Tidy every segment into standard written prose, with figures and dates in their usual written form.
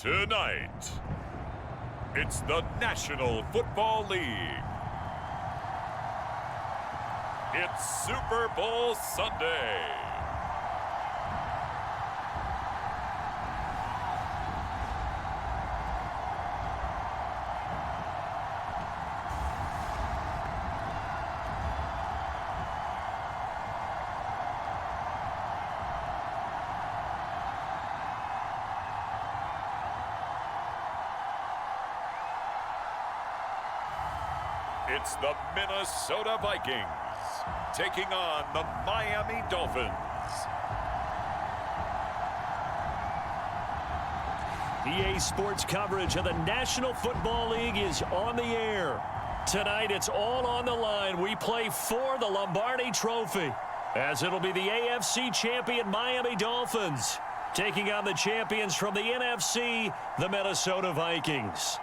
Tonight, it's the National Football League. It's Super Bowl Sunday. It's the Minnesota Vikings taking on the Miami Dolphins. EA Sports coverage of the National Football League is on the air. Tonight, it's all on the line. We play for the Lombardi Trophy, as it'll be the AFC champion Miami Dolphins taking on the champions from the NFC, the Minnesota Vikings.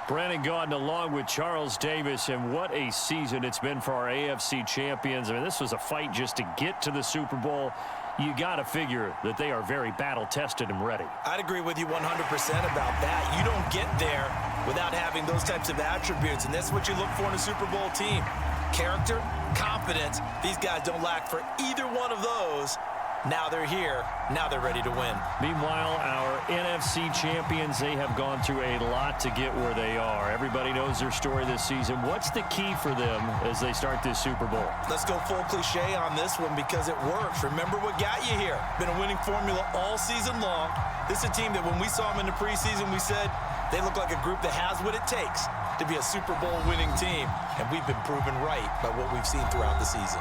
Brandon Gaudin along with Charles Davis, and what a season it's been for our AFC champions. I mean, this was a fight just to get to the Super Bowl. You got to figure that they are very battle-tested and ready. I'd agree with you 100% about that. You don't get there without having those types of attributes, and that's what you look for in a Super Bowl team. Character, confidence. These guys don't lack for either one of those. Now they're here. Now they're ready to win. Meanwhile, our NFC champions, they have gone through a lot to get where they are. Everybody knows their story this season. What's the key for them as they start this Super Bowl? Let's go full cliche on this one because it works. Remember what got you here. Been a winning formula all season long. This is a team that when we saw them in the preseason, we said they look like a group that has what it takes to be a Super Bowl winning team. And we've been proven right by what we've seen throughout the season.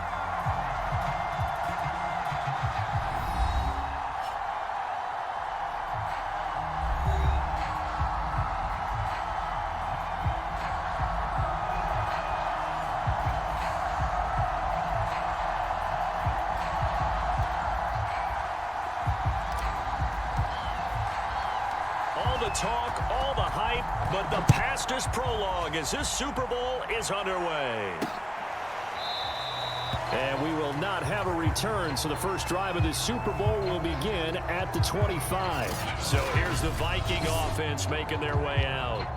Talk, all the hype, but the past is prologue as this Super Bowl is underway. And we will not have a return, so the first drive of the Super Bowl will begin at the 25. So here's the Viking offense making their way out.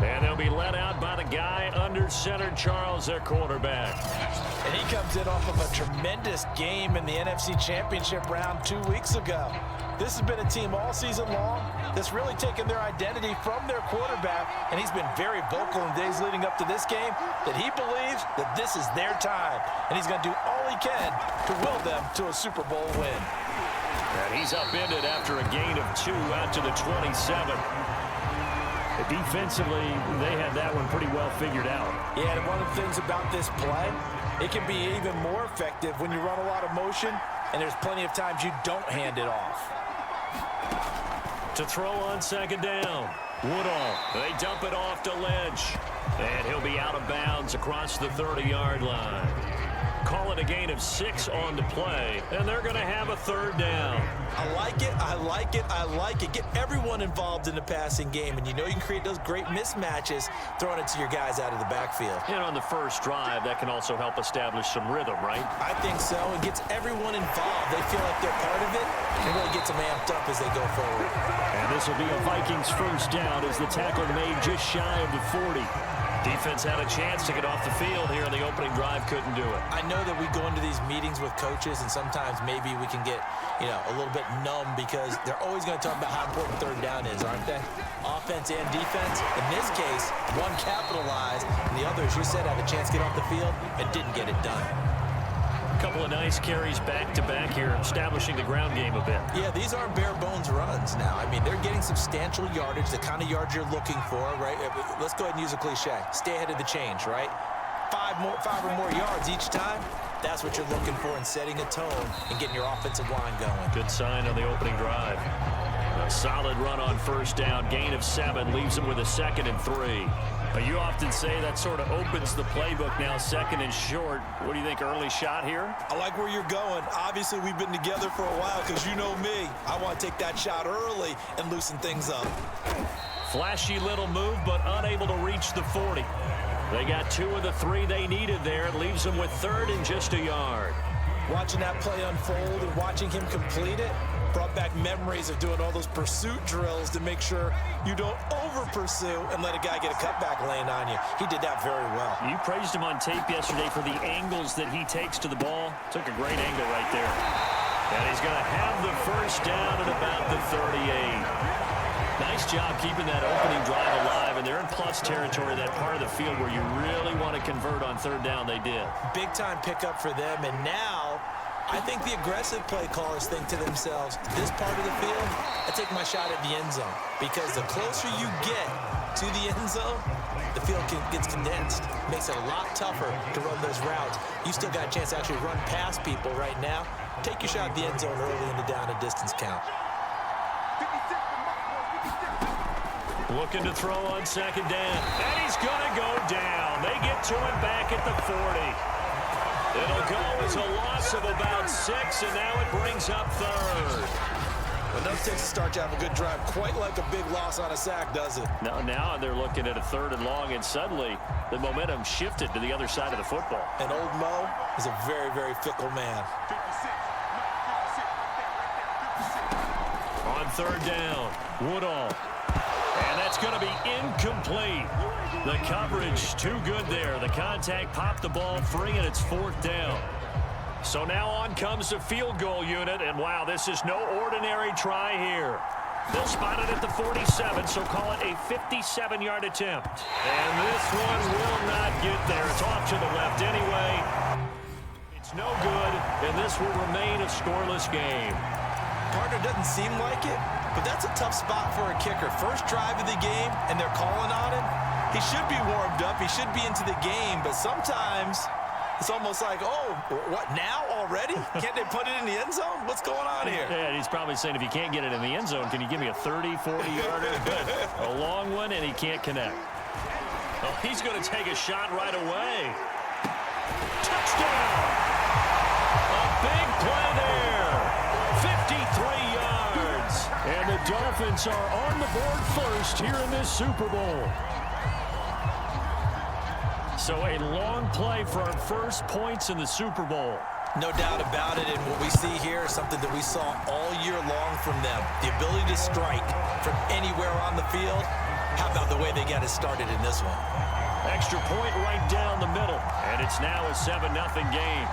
And they'll be led out by the guy under center, Charles, their quarterback. And he comes in off of a tremendous game in the NFC Championship round 2 weeks ago. This has been a team all season long that's really taken their identity from their quarterback, and he's been very vocal in the days leading up to this game that he believes that this is their time, and he's going to do all he can to will them to a Super Bowl win. And he's upended after a gain of 2 out to the 27. Defensively, they had that one pretty well figured out. Yeah, and one of the things about this play, it can be even more effective when you run a lot of motion, and there's plenty of times you don't hand it off. To throw on second down. Woodall, they dump it off to Lynch. And he'll be out of bounds across the 30-yard line. Call it a gain of 6 on the play, and they're going to have a third down. I like it, I like it, I like it. Get everyone involved in the passing game, and you know you can create those great mismatches throwing it to your guys out of the backfield. And on the first drive, that can also help establish some rhythm, right? I think so. It gets everyone involved. They feel like they're part of it, and really gets them amped up as they go forward. And this will be a Vikings first down as the tackle made just shy of the 40. Defense had a chance to get off the field here in the opening drive, couldn't do it. I know that we go into these meetings with coaches, and sometimes maybe we can get, a little bit numb because they're always going to talk about how important third down is, aren't they? Offense and defense. In this case, one capitalized, and the other, as you said, had a chance to get off the field and didn't get it done. A couple of nice carries back-to-back here, establishing the ground game a bit. Yeah, these aren't bare-bones runs now. I mean, they're getting substantial yardage, the kind of yards you're looking for, right? Let's go ahead and use a cliche. Stay ahead of the change, right? 5 or more yards each time. That's what you're looking for in setting a tone and getting your offensive line going. Good sign on the opening drive. A solid run on first down. Gain of 7 leaves them with a 2nd and 3. But you often say that sort of opens the playbook now, 2nd and short. What do you think, early shot here? I like where you're going. Obviously, we've been together for a while because you know me. I want to take that shot early and loosen things up. Flashy little move, but unable to reach the 40. They got 2 of the 3 they needed there. It leaves them with 3rd and just a yard. Watching that play unfold and watching him complete it, Brought back memories of doing all those pursuit drills to make sure you don't over-pursue and let a guy get a cutback lane on you. He did that very well. You praised him on tape yesterday for the angles that he takes to the ball. Took a great angle right there. And he's going to have the first down at about the 38. Nice job keeping that opening drive alive, and they're in plus territory, that part of the field where you really want to convert on third down. They did. Big-time pickup for them, and now I think the aggressive play callers think to themselves, this part of the field, I take my shot at the end zone, because the closer you get to the end zone, the field gets condensed. Makes it a lot tougher to run those routes. You still got a chance to actually run past people right now. Take your shot at the end zone early in the down and distance count. Looking to throw on second down. And he's going to go down. They get to him back at the 40. It'll go as a loss of about 6, and now it brings up third. Well, no takes to start to have a good drive, quite like a big loss on a sack, does it? Now they're looking at a 3rd and long, and suddenly the momentum shifted to the other side of the football. And old Mo is a very, very fickle man. On 3rd down, Woodall. And that's going to be incomplete. The coverage too good there. The contact popped the ball free, and it's 4th down. So now on comes the field goal unit, and wow, this is no ordinary try here. They'll spot it at the 47, so call it a 57-yard attempt. And this one will not get there. It's off to the left anyway. It's no good, and this will remain a scoreless game. Partner, doesn't seem like it, but that's a tough spot for a kicker. First drive of the game, and they're calling on him. He should be warmed up. He should be into the game, but sometimes it's almost like, oh, what, now already? Can't they put it in the end zone? What's going on here? Yeah, he's probably saying, if you can't get it in the end zone, can you give me a 30, 40-yarder? A long one, and he can't connect. Oh, he's going to take a shot right away. Touchdown! A big play there. 53 yards. And the Dolphins are on the board first here in this Super Bowl. So a long play for our first points in the Super Bowl. No doubt about it, and what we see here is something that we saw all year long from them. The ability to strike from anywhere on the field. How about the way they got it started in this one? Extra point right down the middle, and it's now a 7-0 game.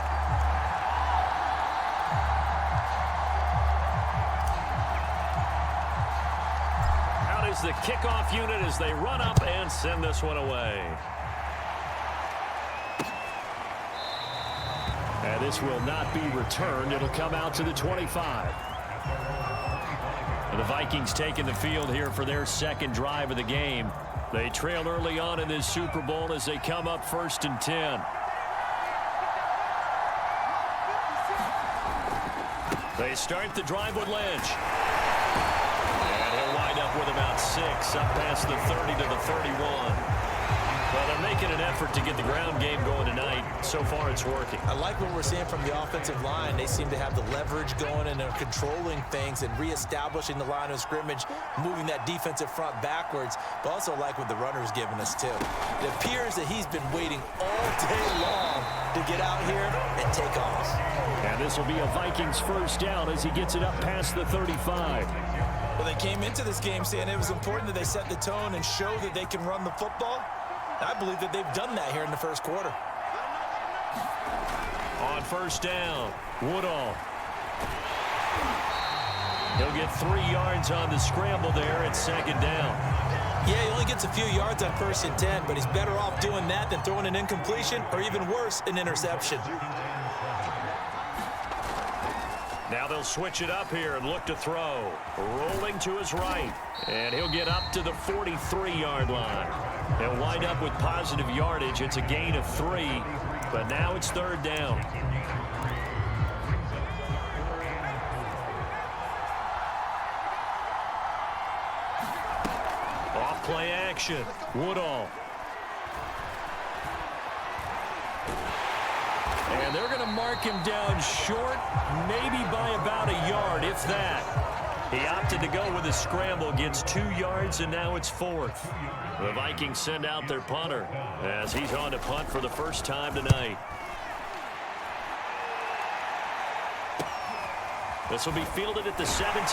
Out is the kickoff unit as they run up and send this one away. And this will not be returned. It'll come out to the 25. And the Vikings taking the field here for their second drive of the game. They trail early on in this Super Bowl as they come up 1st and 10. They start the drive with Lynch. And he'll wind up with about 6 up past the 30 to the 31. Well, they're making an effort to get the ground game going tonight. So far, it's working. I like what we're seeing from the offensive line. They seem to have the leverage going, and they're controlling things and reestablishing the line of scrimmage, moving that defensive front backwards, but also like what the runner's giving us, too. It appears that he's been waiting all day long to get out here and take off. And this will be a Vikings first down as he gets it up past the 35. Well, they came into this game saying it was important that they set the tone and show that they can run the football. I believe that they've done that here in the first quarter. On first down, Woodall. He'll get 3 yards on the scramble there at 2nd down. Yeah, he only gets a few yards on 1st and 10, but he's better off doing that than throwing an incompletion or even worse, an interception. Now they'll switch it up here and look to throw. Rolling to his right. And he'll get up to the 43-yard line. He'll wind up with positive yardage. It's a gain of 3, but now it's 3rd down. Off play action. Woodall. And they're going to mark him down short, maybe by about a yard, if that. He opted to go with a scramble, gets 2 yards, and now it's 4th. The Vikings send out their punter as he's on to punt for the first time tonight. This will be fielded at the 17.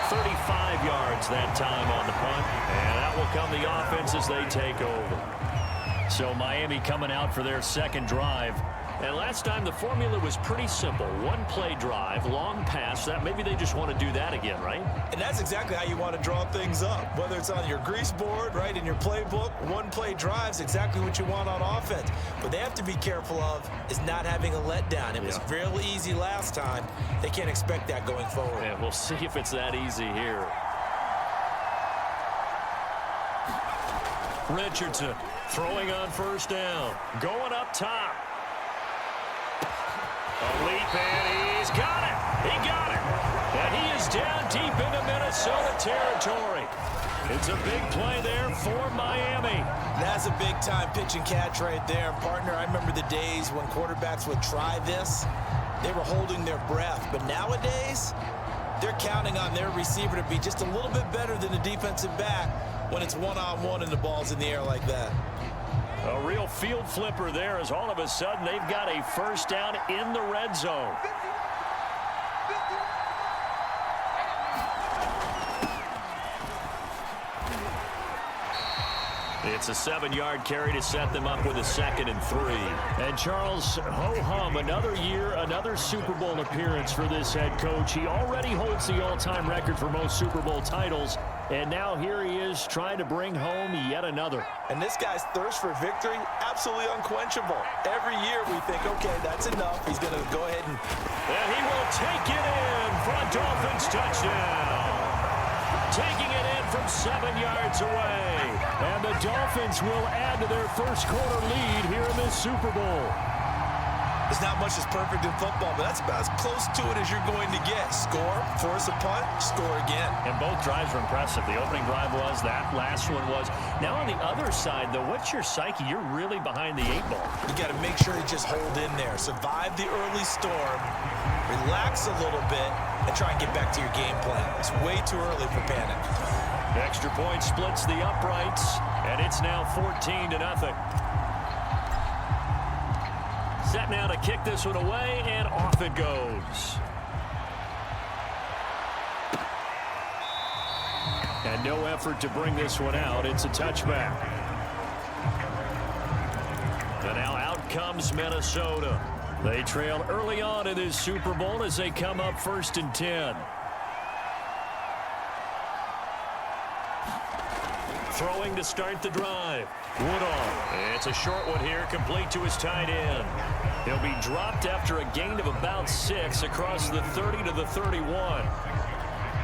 35 yards that time on the punt. And that will come the offense as they take over. So Miami coming out for their second drive. And last time the formula was pretty simple. One-play drive, long pass. That maybe they just want to do that again, right? And that's exactly how you want to draw things up. Whether it's on your grease board, right, in your playbook, one-play drive's exactly what you want on offense. What they have to be careful of is not having a letdown. It was real easy last time. They can't expect that going forward. And we'll see if it's that easy here. Richardson throwing on first down. Going up top. A leap, and he's got it. He got it. And he is down deep into Minnesota territory. It's a big play there for Miami. That's a big-time pitch and catch right there. Partner, I remember the days when quarterbacks would try this. They were holding their breath. But nowadays, they're counting on their receiver to be just a little bit better than the defensive back when it's one-on-one and the ball's in the air like that. A real field flipper there as all of a sudden they've got a first down in the red zone. It's a 7-yard carry to set them up with a 2nd and 3. And Charles, ho-hum, another year, another Super Bowl appearance for this head coach. He already holds the all-time record for most Super Bowl titles. And now here he is trying to bring home yet another. And this guy's thirst for victory, absolutely unquenchable. Every year we think, okay, that's enough. He's going to go ahead and he will take it in for a Dolphins touchdown. Taking it in from 7 yards away. And the Dolphins will add to their first quarter lead here in this Super Bowl. There's not much that's perfect in football, but that's about as close to it as you're going to get. Score, force a punt, score again. And both drives were impressive. The opening drive was, that last one was. Now on the other side, though, what's your psyche? You're really behind the 8 ball. You got to make sure you just hold in there. Survive the early storm, relax a little bit, and try and get back to your game plan. It's way too early for panic. Extra point splits the uprights, and it's now 14-0. Set now to kick this one away, and off it goes. And no effort to bring this one out. It's a touchback. And now out comes Minnesota. They trail early on in this Super Bowl as they come up 1st and 10. Throwing to start the drive. Woodall. It's a short one here, complete to his tight end. He'll be dropped after a gain of about 6 across the 30 to the 31.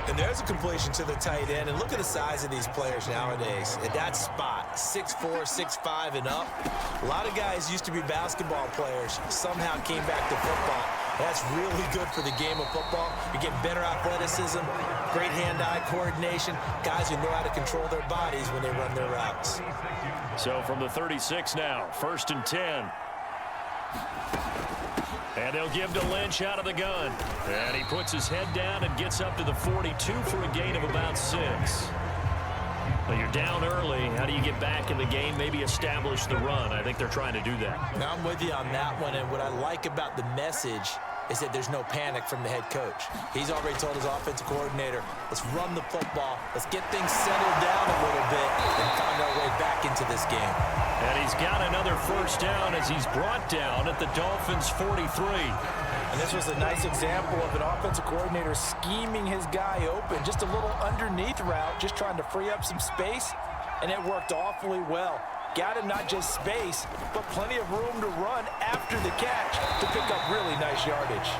And there's a completion to the tight end. And look at the size of these players nowadays. At that spot, 6'4", 6'5", and up. A lot of guys used to be basketball players, somehow came back to football. That's really good for the game of football. You get better athleticism, great hand-eye coordination, guys who know how to control their bodies when they run their routes. So from the 36 now, 1st and 10. And they'll give to Lynch out of the gun. And he puts his head down and gets up to the 42 for a gain of about 6. Well, you're down early. How do you get back in the game? Maybe establish the run. I think they're trying to do that. Now, I'm with you on that one. And what I like about the message is that there's no panic from the head coach. He's already told his offensive coordinator, let's run the football. Let's get things settled down a little bit and find our way back into this game. And he's got another first down as he's brought down at the Dolphins' 43. And this was a nice example of an offensive coordinator scheming his guy open. Just a little underneath route, just trying to free up some space, and it worked awfully well. Got him not just space, but plenty of room to run after the catch to pick up really nice yardage.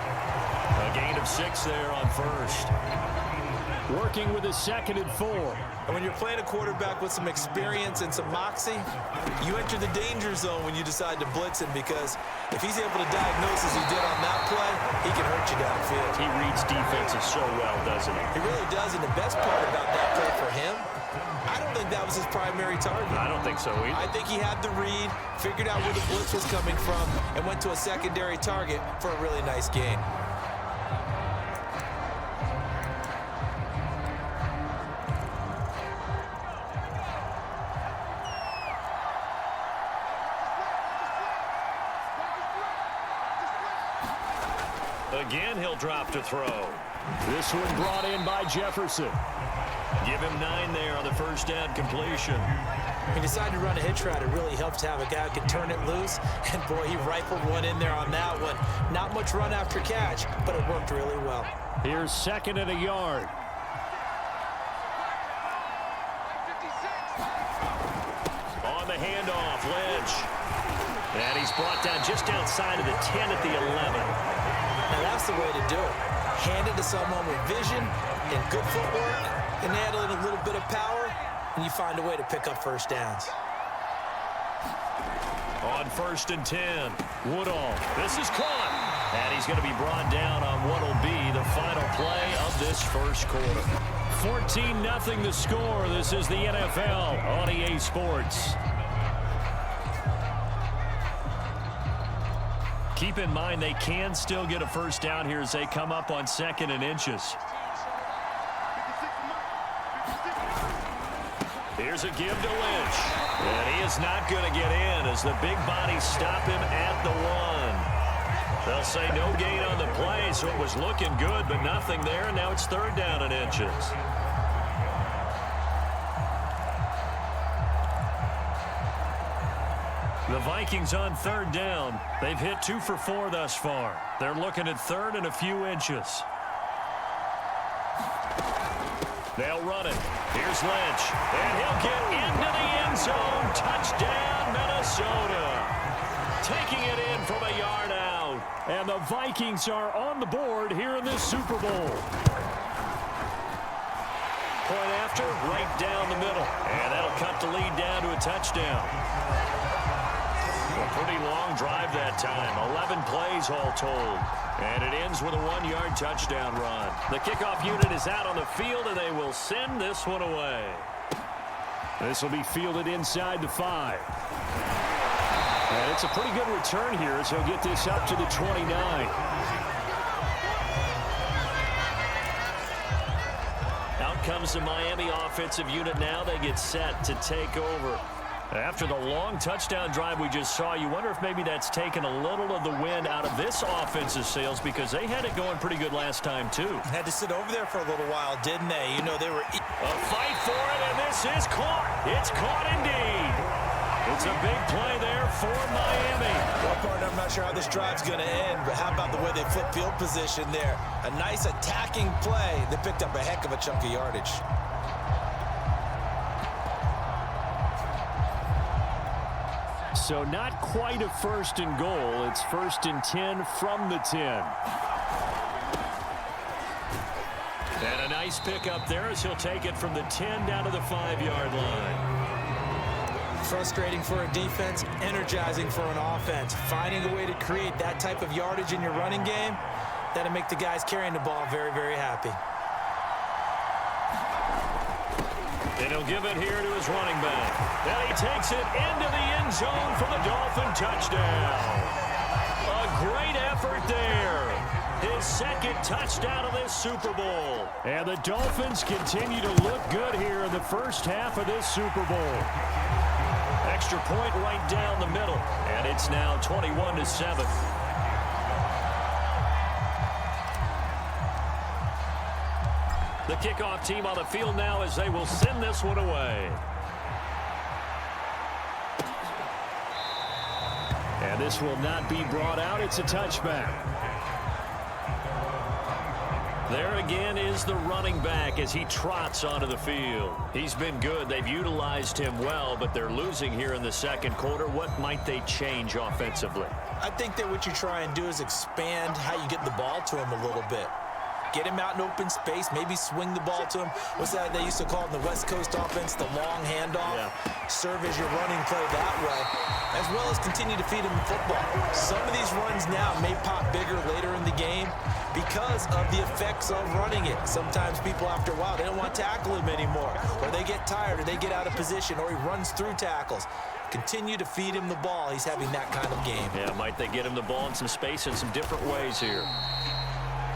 A gain of 6 there on first. Working with his 2nd and 4. And when you're playing a quarterback with some experience and some moxie, you enter the danger zone when you decide to blitz him, because if he's able to diagnose as he did on that play, he can hurt you downfield. He reads defenses so well, doesn't he? He really does, and the best part about that play for him, I don't think that was his primary target. I don't think so either. I think he had the read, figured out where the blitz was coming from, and went to a secondary target for a really nice gain. Again, he'll drop to throw. This one brought in by Jefferson. Give him 9 there on the first down completion. He decided to run a hitch route. It really helps to have a guy who can turn it loose. And, boy, he rifled one in there on that one. Not much run after catch, but it worked really well. Here's 2nd and a yard. On the handoff, Lynch. And he's brought down just outside of the 10 at the 11. Now, that's the way to do it. Hand it to someone with vision and good footwork, and add in a little bit of power, and you find a way to pick up first downs. On 1st and 10, Woodall. This is caught. And he's going to be brought down on what will be the final play of this first quarter. 14-0 the score. This is the NFL on EA Sports. Keep in mind they can still get a first down here as they come up on 2nd and inches. Here's a give to Lynch. And he is not going to get in as the big bodies stop him at the 1. They'll say no gain on the play, so it was looking good, but nothing there, and now it's 3rd down and inches. The Vikings on 3rd down. They've hit 2 for 4 thus far. They're looking at 3rd and a few inches. They'll run it. Here's Lynch. And he'll get into the end zone. Touchdown, Minnesota. Taking it in from a yard out. And the Vikings are on the board here in this Super Bowl. Point after, right down the middle. And that'll cut the lead down to a touchdown. A pretty long drive that time. 11 plays all told. And it ends with a 1-yard touchdown run. The kickoff unit is out on the field, and they will send this one away. This will be fielded inside the 5. And it's a pretty good return here as he'll get this up to the 29. Out comes the Miami offensive unit now. They get set to take over. After the long touchdown drive we just saw, you wonder if maybe that's taken a little of the wind out of this offensive sails because they had it going pretty good last time, too. Had to sit over there for a little while, didn't they? You know, they were... A fight for it, and this is caught. It's caught indeed. It's a big play there for Miami. Well, partner, I'm not sure how this drive's going to end, but how about the way they flip field position there? A nice attacking play. They picked up a heck of a chunk of yardage. So not quite a 1st and goal. It's 1st and 10 from the 10. And a nice pickup there as he'll take it from the 10 down to the 5-yard line. Frustrating for a defense, energizing for an offense. Finding a way to create that type of yardage in your running game, that'll make the guys carrying the ball very, very happy. And he'll give it here to his running back. And he takes it into the end zone for the Dolphin touchdown. A great effort there. His 2nd touchdown of this Super Bowl. And the Dolphins continue to look good here in the first half of this Super Bowl. Extra point right down the middle. And it's now 21-7. The kickoff team on the field now as they will send this one away. And this will not be brought out. It's a touchback. There again is the running back as he trots onto the field. He's been good. They've utilized him well, but they're losing here in the 2nd quarter. What might they change offensively? I think that what you try and do is expand how you get the ball to him a little bit. Get him out in open space, maybe swing the ball to him. What's that they used to call in the West Coast offense, the long handoff? Yeah. Serve as your running play that way, as well as continue to feed him the football. Some of these runs now may pop bigger later in the game because of the effects of running it. Sometimes people, after a while, they don't want to tackle him anymore, or they get tired, or they get out of position, or he runs through tackles. Continue to feed him the ball. He's having that kind of game. Yeah, might they get him the ball in some space in some different ways here.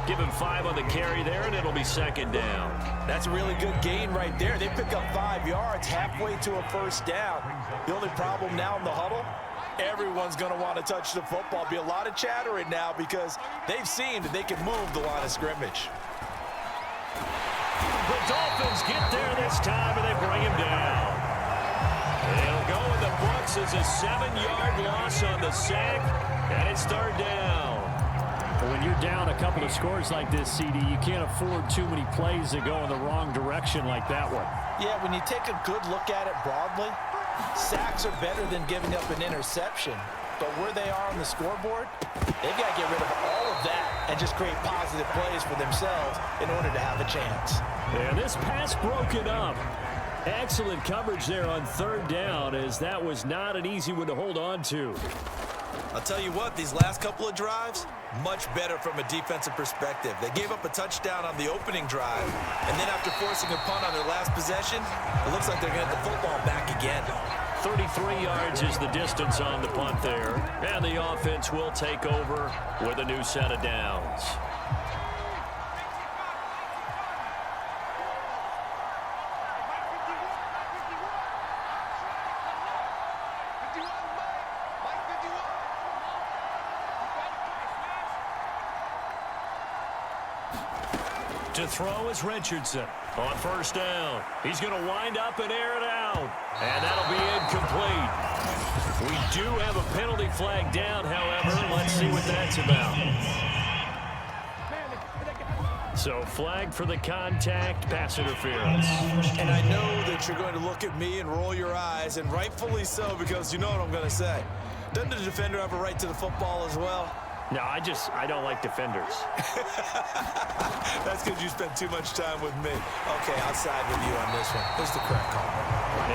Give him 5 on the carry there, and it'll be 2nd down. That's a really good gain right there. They pick up 5 yards halfway to a first down. The only problem now in the huddle, everyone's going to want to touch the football. Be a lot of chatter right now because they've seen that they can move the line of scrimmage. The Dolphins get there this time, and they bring him down. It'll go in the books as a 7-yard loss on the sack, and it's third down. When you're down a couple of scores like this, CD, you can't afford too many plays that go in the wrong direction like that one. Yeah, when you take a good look at it broadly, sacks are better than giving up an interception. But where they are on the scoreboard, they've got to get rid of all of that and just create positive plays for themselves in order to have a chance. And this pass broken up. Excellent coverage there on third down, as that was not an easy one to hold on to. I'll tell you what, these last couple of drives, much better from a defensive perspective. They gave up a touchdown on the opening drive, and then after forcing a punt on their last possession, it looks like they're going to get the football back again. 33 yards is the distance on the punt there, and the offense will take over with a new set of downs. To throw is Richardson on first down. He's going to wind up and air it out. And that'll be incomplete. We do have a penalty flag down, however. Let's see what that's about. So flag for the contact, pass interference. And I know that you're going to look at me and roll your eyes, and rightfully so, because you know what I'm going to say. Doesn't the defender have a right to the football as well? No, I don't like defenders. That's because you spent too much time with me. Okay, I'll side with you on this one. Here's the correct call.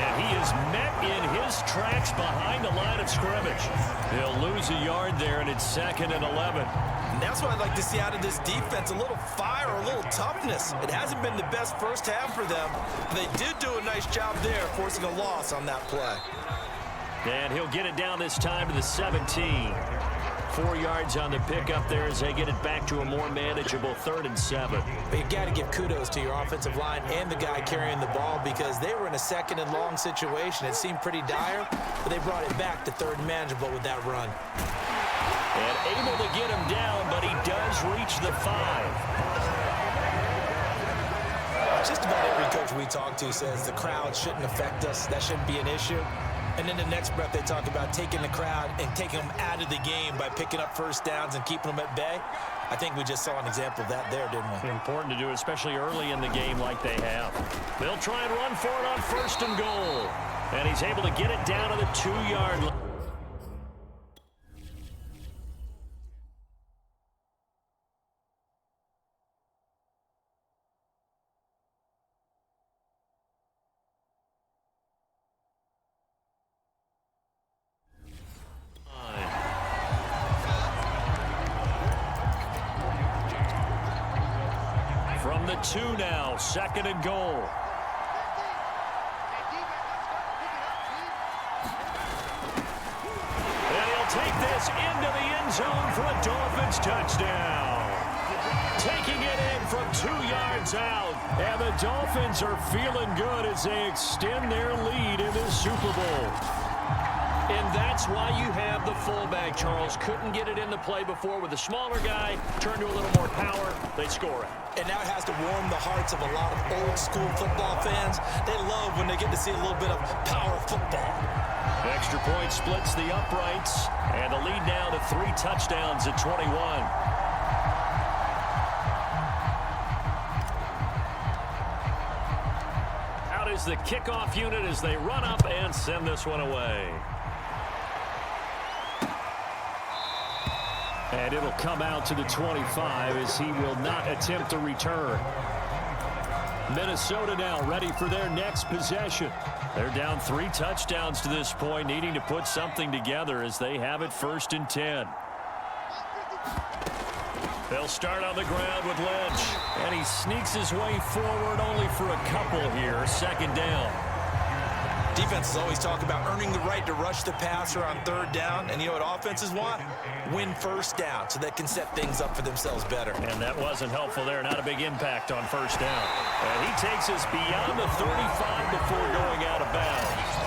And he is met in his tracks behind the line of scrimmage. He'll lose a yard there, and it's 2nd and 11. And that's what I'd like to see out of this defense, a little fire, a little toughness. It hasn't been the best first half for them. They did do a nice job there, forcing a loss on that play. And he'll get it down this time to the 17. 4 yards on the pickup there as they get it back to a more manageable 3rd and 7. But you've got to give kudos to your offensive line and the guy carrying the ball because they were in a 2nd and long situation. It seemed pretty dire, but they brought it back to 3rd and manageable with that run. And able to get him down, but he does reach the 5. Just about every coach we talk to says the crowd shouldn't affect us. That shouldn't be an issue. And then the next breath they talk about taking the crowd and taking them out of the game by picking up first downs and keeping them at bay. I think we just saw an example of that there, didn't we? Important to do, especially early in the game like they have. They'll try and run for it on 1st and goal. And he's able to get it down to the 2-yard line. From the 2 now, 2nd and goal. And he'll take this into the end zone for a Dolphins touchdown. Taking it in from 2 yards out. And the Dolphins are feeling good as they extend their lead in this Super Bowl. And that's why you have the fullback, Charles. Couldn't get it in the play before with a smaller guy. Turn to a little more power. They score it. And now it has to warm the hearts of a lot of old-school football fans. They love when they get to see a little bit of power football. Extra point splits the uprights. And the lead now to 3 touchdowns at 21. Out is the kickoff unit as they run up and send this one away. And it'll come out to the 25 as he will not attempt a return. Minnesota now ready for their next possession. They're down 3 touchdowns to this point, needing to put something together as they have it 1st and 10. They'll start on the ground with Lynch. And he sneaks his way forward only for a couple here. 2nd down. Defenses always talk about earning the right to rush the passer on 3rd down. And you know what offenses want? Win 1st down so they can set things up for themselves better. And that wasn't helpful there. Not a big impact on 1st down. And he takes us beyond the 35 before going out of bounds.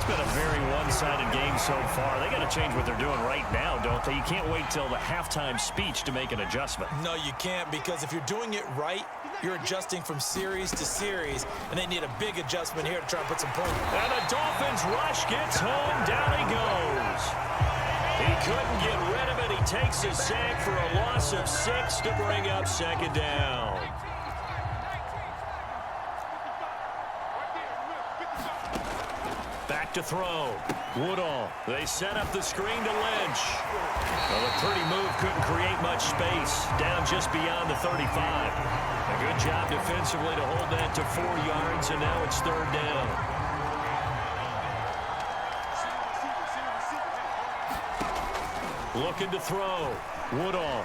been a very one-sided game so far. They got to change what they're doing right now, don't they? You can't wait till the halftime speech to make an adjustment. No, you can't, because if you're doing it right, you're adjusting from series to series, and they need a big adjustment here to try and put some points. And the Dolphins rush gets home. Down he goes. He couldn't get rid of it. He takes a sack for a loss of 6 to bring up second down. Back to throw. Woodall. They set up the screen to Lynch. Well, a pretty move couldn't create much space. Down just beyond the 35. A good job defensively to hold that to 4 yards, and now it's third down. Looking to throw. Woodall.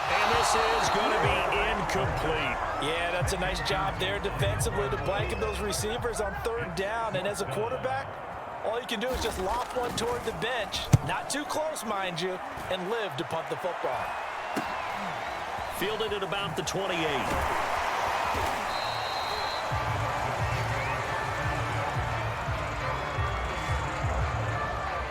And this is going to be incomplete. Yeah, that's a nice job there defensively to blanket those receivers on third down. And as a quarterback, all you can do is just loft one toward the bench. Not too close, mind you, and live to punt the football. Fielded at about the 28.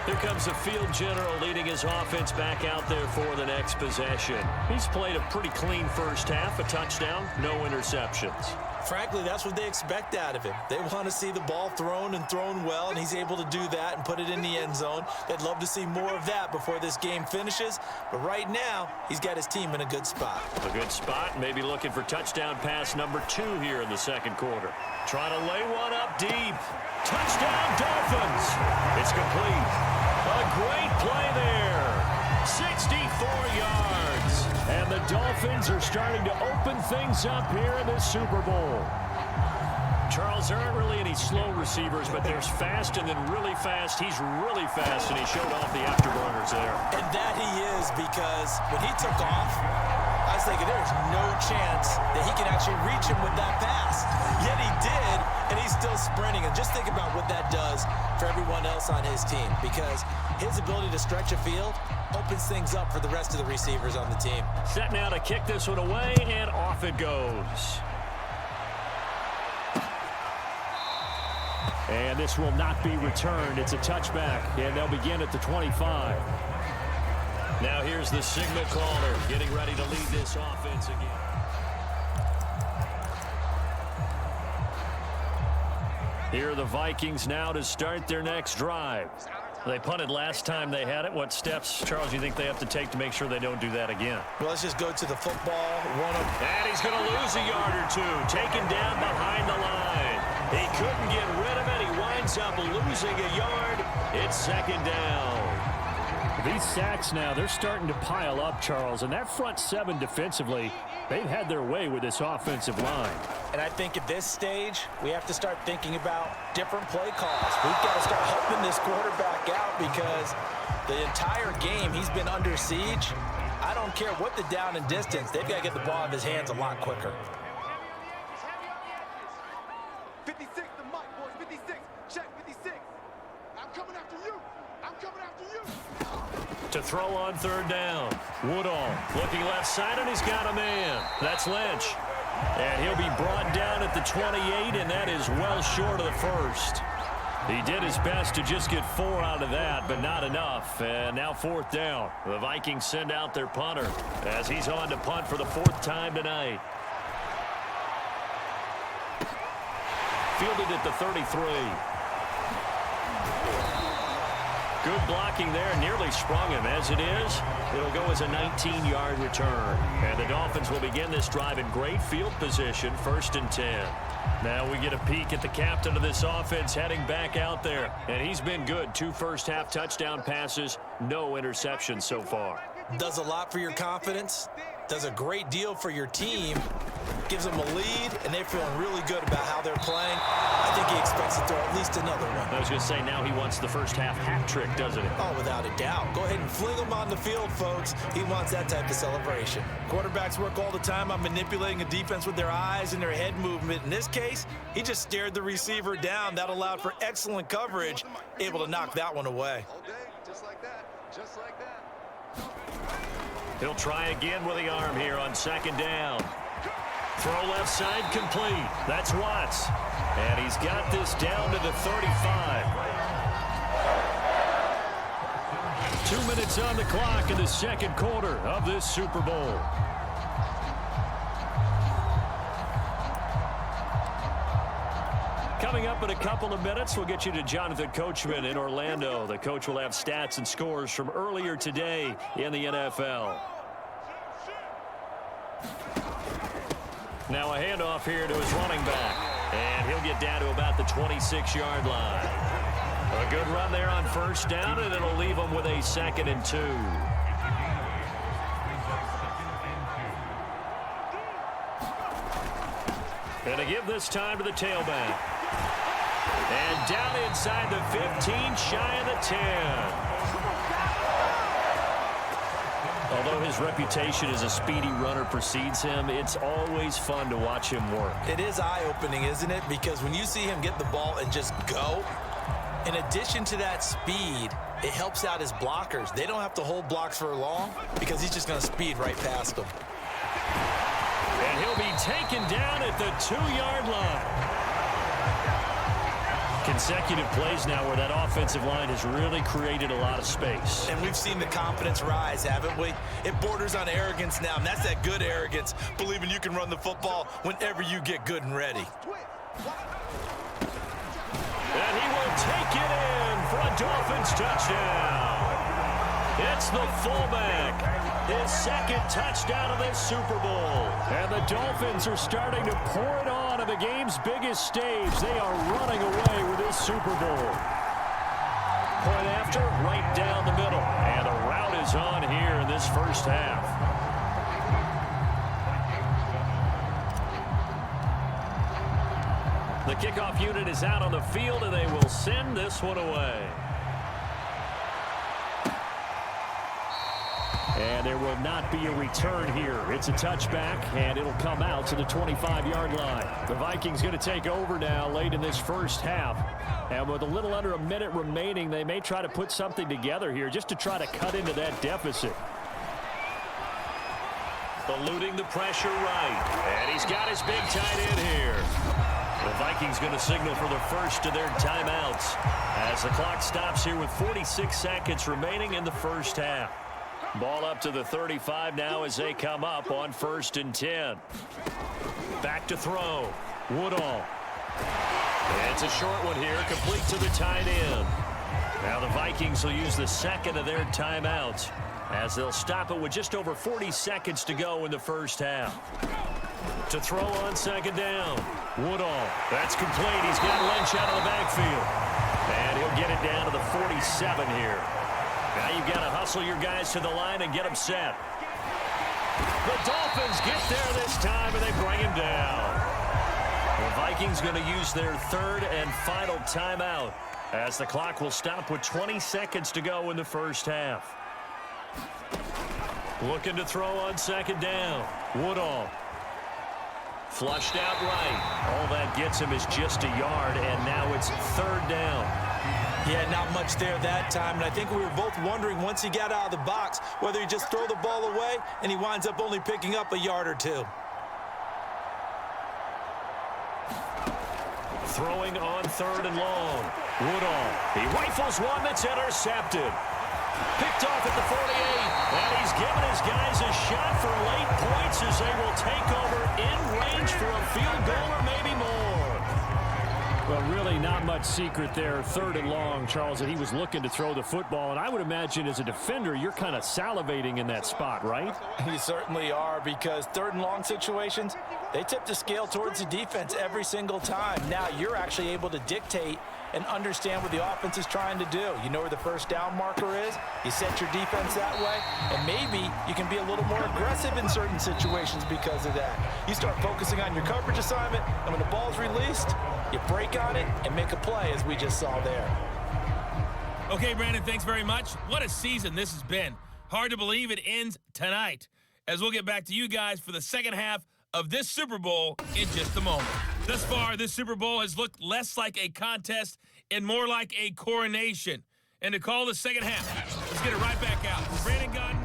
Here comes the field general leading his offense back out there for the next possession. He's played a pretty clean first half, a touchdown, no interceptions. Frankly, that's what they expect out of him. They want to see the ball thrown and thrown well, and he's able to do that and put it in the end zone. They'd love to see more of that before this game finishes, but right now, he's got his team in a good spot. A good spot, maybe looking for touchdown pass number 2 here in the second quarter. Trying to lay one up deep. Touchdown, Dolphins! It's complete. A great play there. 64 yards. And the Dolphins are starting to open things up here in this Super Bowl. Charles, there aren't really any slow receivers, but there's fast and then really fast. He's really fast, and he showed off the afterburners there. And that he is, because when he took off, I was thinking there's no chance that he can actually reach him with that pass. Yet he did, and he's still sprinting. And just think about what that does for everyone else on his team, because his ability to stretch a field opens things up for the rest of the receivers on the team. Set now to kick this one away, and off it goes. And this will not be returned. It's a touchback, and they'll begin at the 25. Now here's the signal caller getting ready to lead this offense again. Here are the Vikings now to start their next drive. They punted last time they had it. What steps, Charles, do you think they have to take to make sure they don't do that again? Well, let's just go to the football. And he's going to lose a yard or two. Taken down behind the line. He couldn't get rid of it. He winds up losing a yard. It's second down. These sacks now, they're starting to pile up, Charles. And that front seven defensively, they've had their way with this offensive line. And I think at this stage, we have to start thinking about different play calls. We've got to start helping this quarterback out, because the entire game he's been under siege. I don't care what the down and distance. They've got to get the ball in his hands a lot quicker. 56, the mic, boys. 56. Check 56. I'm coming after you. I'm coming after you. To throw on third down. Woodall looking left side, and he's got a man. That's Lynch. And he'll be brought down at the 28, and that is well short of the first. He did his best to just get 4 out of that, but not enough. And now fourth down. The Vikings send out their punter as he's on to punt for the 4th time tonight. Fielded at the 33. Good blocking there, nearly sprung him. As it is, it'll go as a 19-yard return. And the Dolphins will begin this drive in great field position, 1st and 10. Now we get a peek at the captain of this offense heading back out there. And he's been good. 2 first-half touchdown passes, no interceptions so far. Does a lot for your confidence, does a great deal for your team, gives them a lead, and they're feeling really good about how they're playing. I think he expects to throw at least another one. I was going to say, now he wants the first-half hat trick, doesn't he? Oh, without a doubt. Go ahead and fling him on the field, folks. He wants that type of celebration. Quarterbacks work all the time on manipulating a defense with their eyes and their head movement. In this case, he just stared the receiver down. That allowed for excellent coverage, able to knock that one away. All day, just like that. Just like that. He'll try again with the arm here on 2nd down. Throw left side complete. That's Watts. And he's got this down to the 35. 2 minutes on the clock in the second quarter of this Super Bowl. Coming up in a couple of minutes, we'll get you to Jonathan Coachman in Orlando. The coach will have stats and scores from earlier today in the NFL. Now a handoff here to his running back. And he'll get down to about the 26-yard line. A good run there on first down, and it'll leave him with a 2nd and 2. And to give this time to the tailback. And down inside the 15, shy of the 10. Although his reputation as a speedy runner precedes him, it's always fun to watch him work. It is eye-opening, isn't it? Because when you see him get the ball and just go, in addition to that speed, it helps out his blockers. They don't have to hold blocks for long because he's just going to speed right past them. And he'll be taken down at the 2-yard line. Consecutive plays now where that offensive line has really created a lot of space. And we've seen the confidence rise, haven't we? It borders on arrogance now, and that's that good arrogance, believing you can run the football whenever you get good and ready. And he will take it in for a Dolphins touchdown. It's the fullback. His 2nd touchdown of this Super Bowl. And the Dolphins are starting to pour it on the game's biggest stage. They are running away with this Super Bowl. Point after, right down the middle. And the route is on here in this first half. The kickoff unit is out on the field, and they will send this one away. And there will not be a return here. It's a touchback, and it'll come out to the 25-yard line. The Vikings going to take over now late in this first half. And with a little under a minute remaining, they may try to put something together here just to try to cut into that deficit. Eluding the pressure right. And he's got his big tight end here. The Vikings going to signal for the first of their timeouts as the clock stops here with 46 seconds remaining in the first half. Ball up to the 35 now as they come up on 1st and 10. Back to throw. Woodall. And it's a short one here, complete to the tight end. Now the Vikings will use the 2nd of their timeouts as they'll stop it with just over 40 seconds to go in the first half. To throw on 2nd down. Woodall. That's complete. He's got Lynch out of the backfield. And he'll get it down to the 47 here. Now you've got to hustle your guys to the line and get them set. The Dolphins get there this time, and they bring him down. The Vikings going to use their 3rd and final timeout as the clock will stop with 20 seconds to go in the first half. Looking to throw on 2nd down. Woodall. Flushed out right. All that gets him is just a yard, and now it's 3rd down. Yeah, not much there that time, and I think we were both wondering once he got out of the box whether he just throw the ball away and he winds up only picking up a yard or 2. Throwing on 3rd and long. Woodall. He rifles one that's intercepted. Picked off at the 48, and he's given his guys a shot for late points as they will take over in range for a field goal or maybe more. Well, really not much secret there. 3rd and long, Charles, that he was looking to throw the football. And I would imagine as a defender, you're kind of salivating in that spot, right? You certainly are, because 3rd and long situations, they tip the scale towards the defense every single time. Now you're actually able to dictate and understand what the offense is trying to do. You know where the first down marker is. You set your defense that way, and maybe you can be a little more aggressive in certain situations because of that. You start focusing on your coverage assignment, and when the ball's released, you break on it and make a play, as we just saw there. Okay, Brandon, thanks very much. What a season this has been. Hard to believe it ends tonight, as we'll get back to you guys for the second half of this Super Bowl in just a moment. Thus far, this Super Bowl has looked less like a contest and more like a coronation. And to call the second half, let's get it right back out. Brandon Gunn.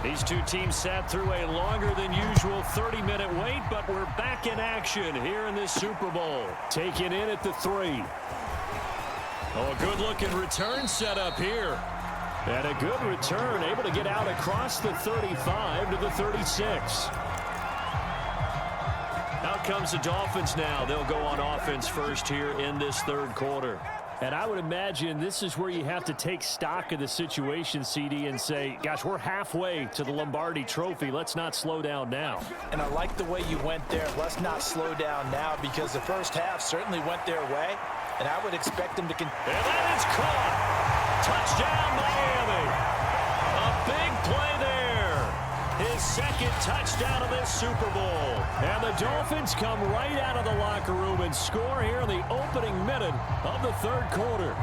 These two teams sat through a longer than usual 30-minute wait, but we're back in action here in this Super Bowl. Taking in at the 3. Oh, a good-looking return set up here. And a good return, able to get out across the 35 to the 36. Out comes the Dolphins now. They'll go on offense first here in this third quarter. And I would imagine this is where you have to take stock of the situation, CD, and say, gosh, we're halfway to the Lombardi Trophy. Let's not slow down now. And I like the way you went there. Let's not slow down now, because the first half certainly went their way, and I would expect them to continue. And that is caught. Touchdown, Miami. A big play there. His second touchdown of this Super Bowl. And the Dolphins come right out of the locker room and score here in the opening minute of the third quarter.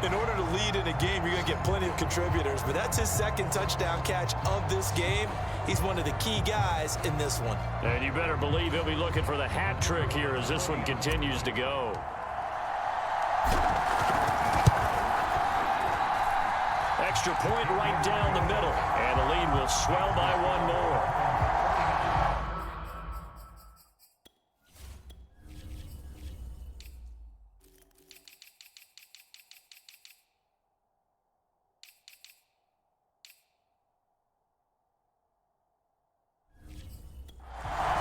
In order to lead in a game, you're going to get plenty of contributors, but that's his second touchdown catch of this game. He's one of the key guys in this one. And you better believe he'll be looking for the hat trick here as this one continues to go. Extra point right down the middle, and the lead will swell by one more.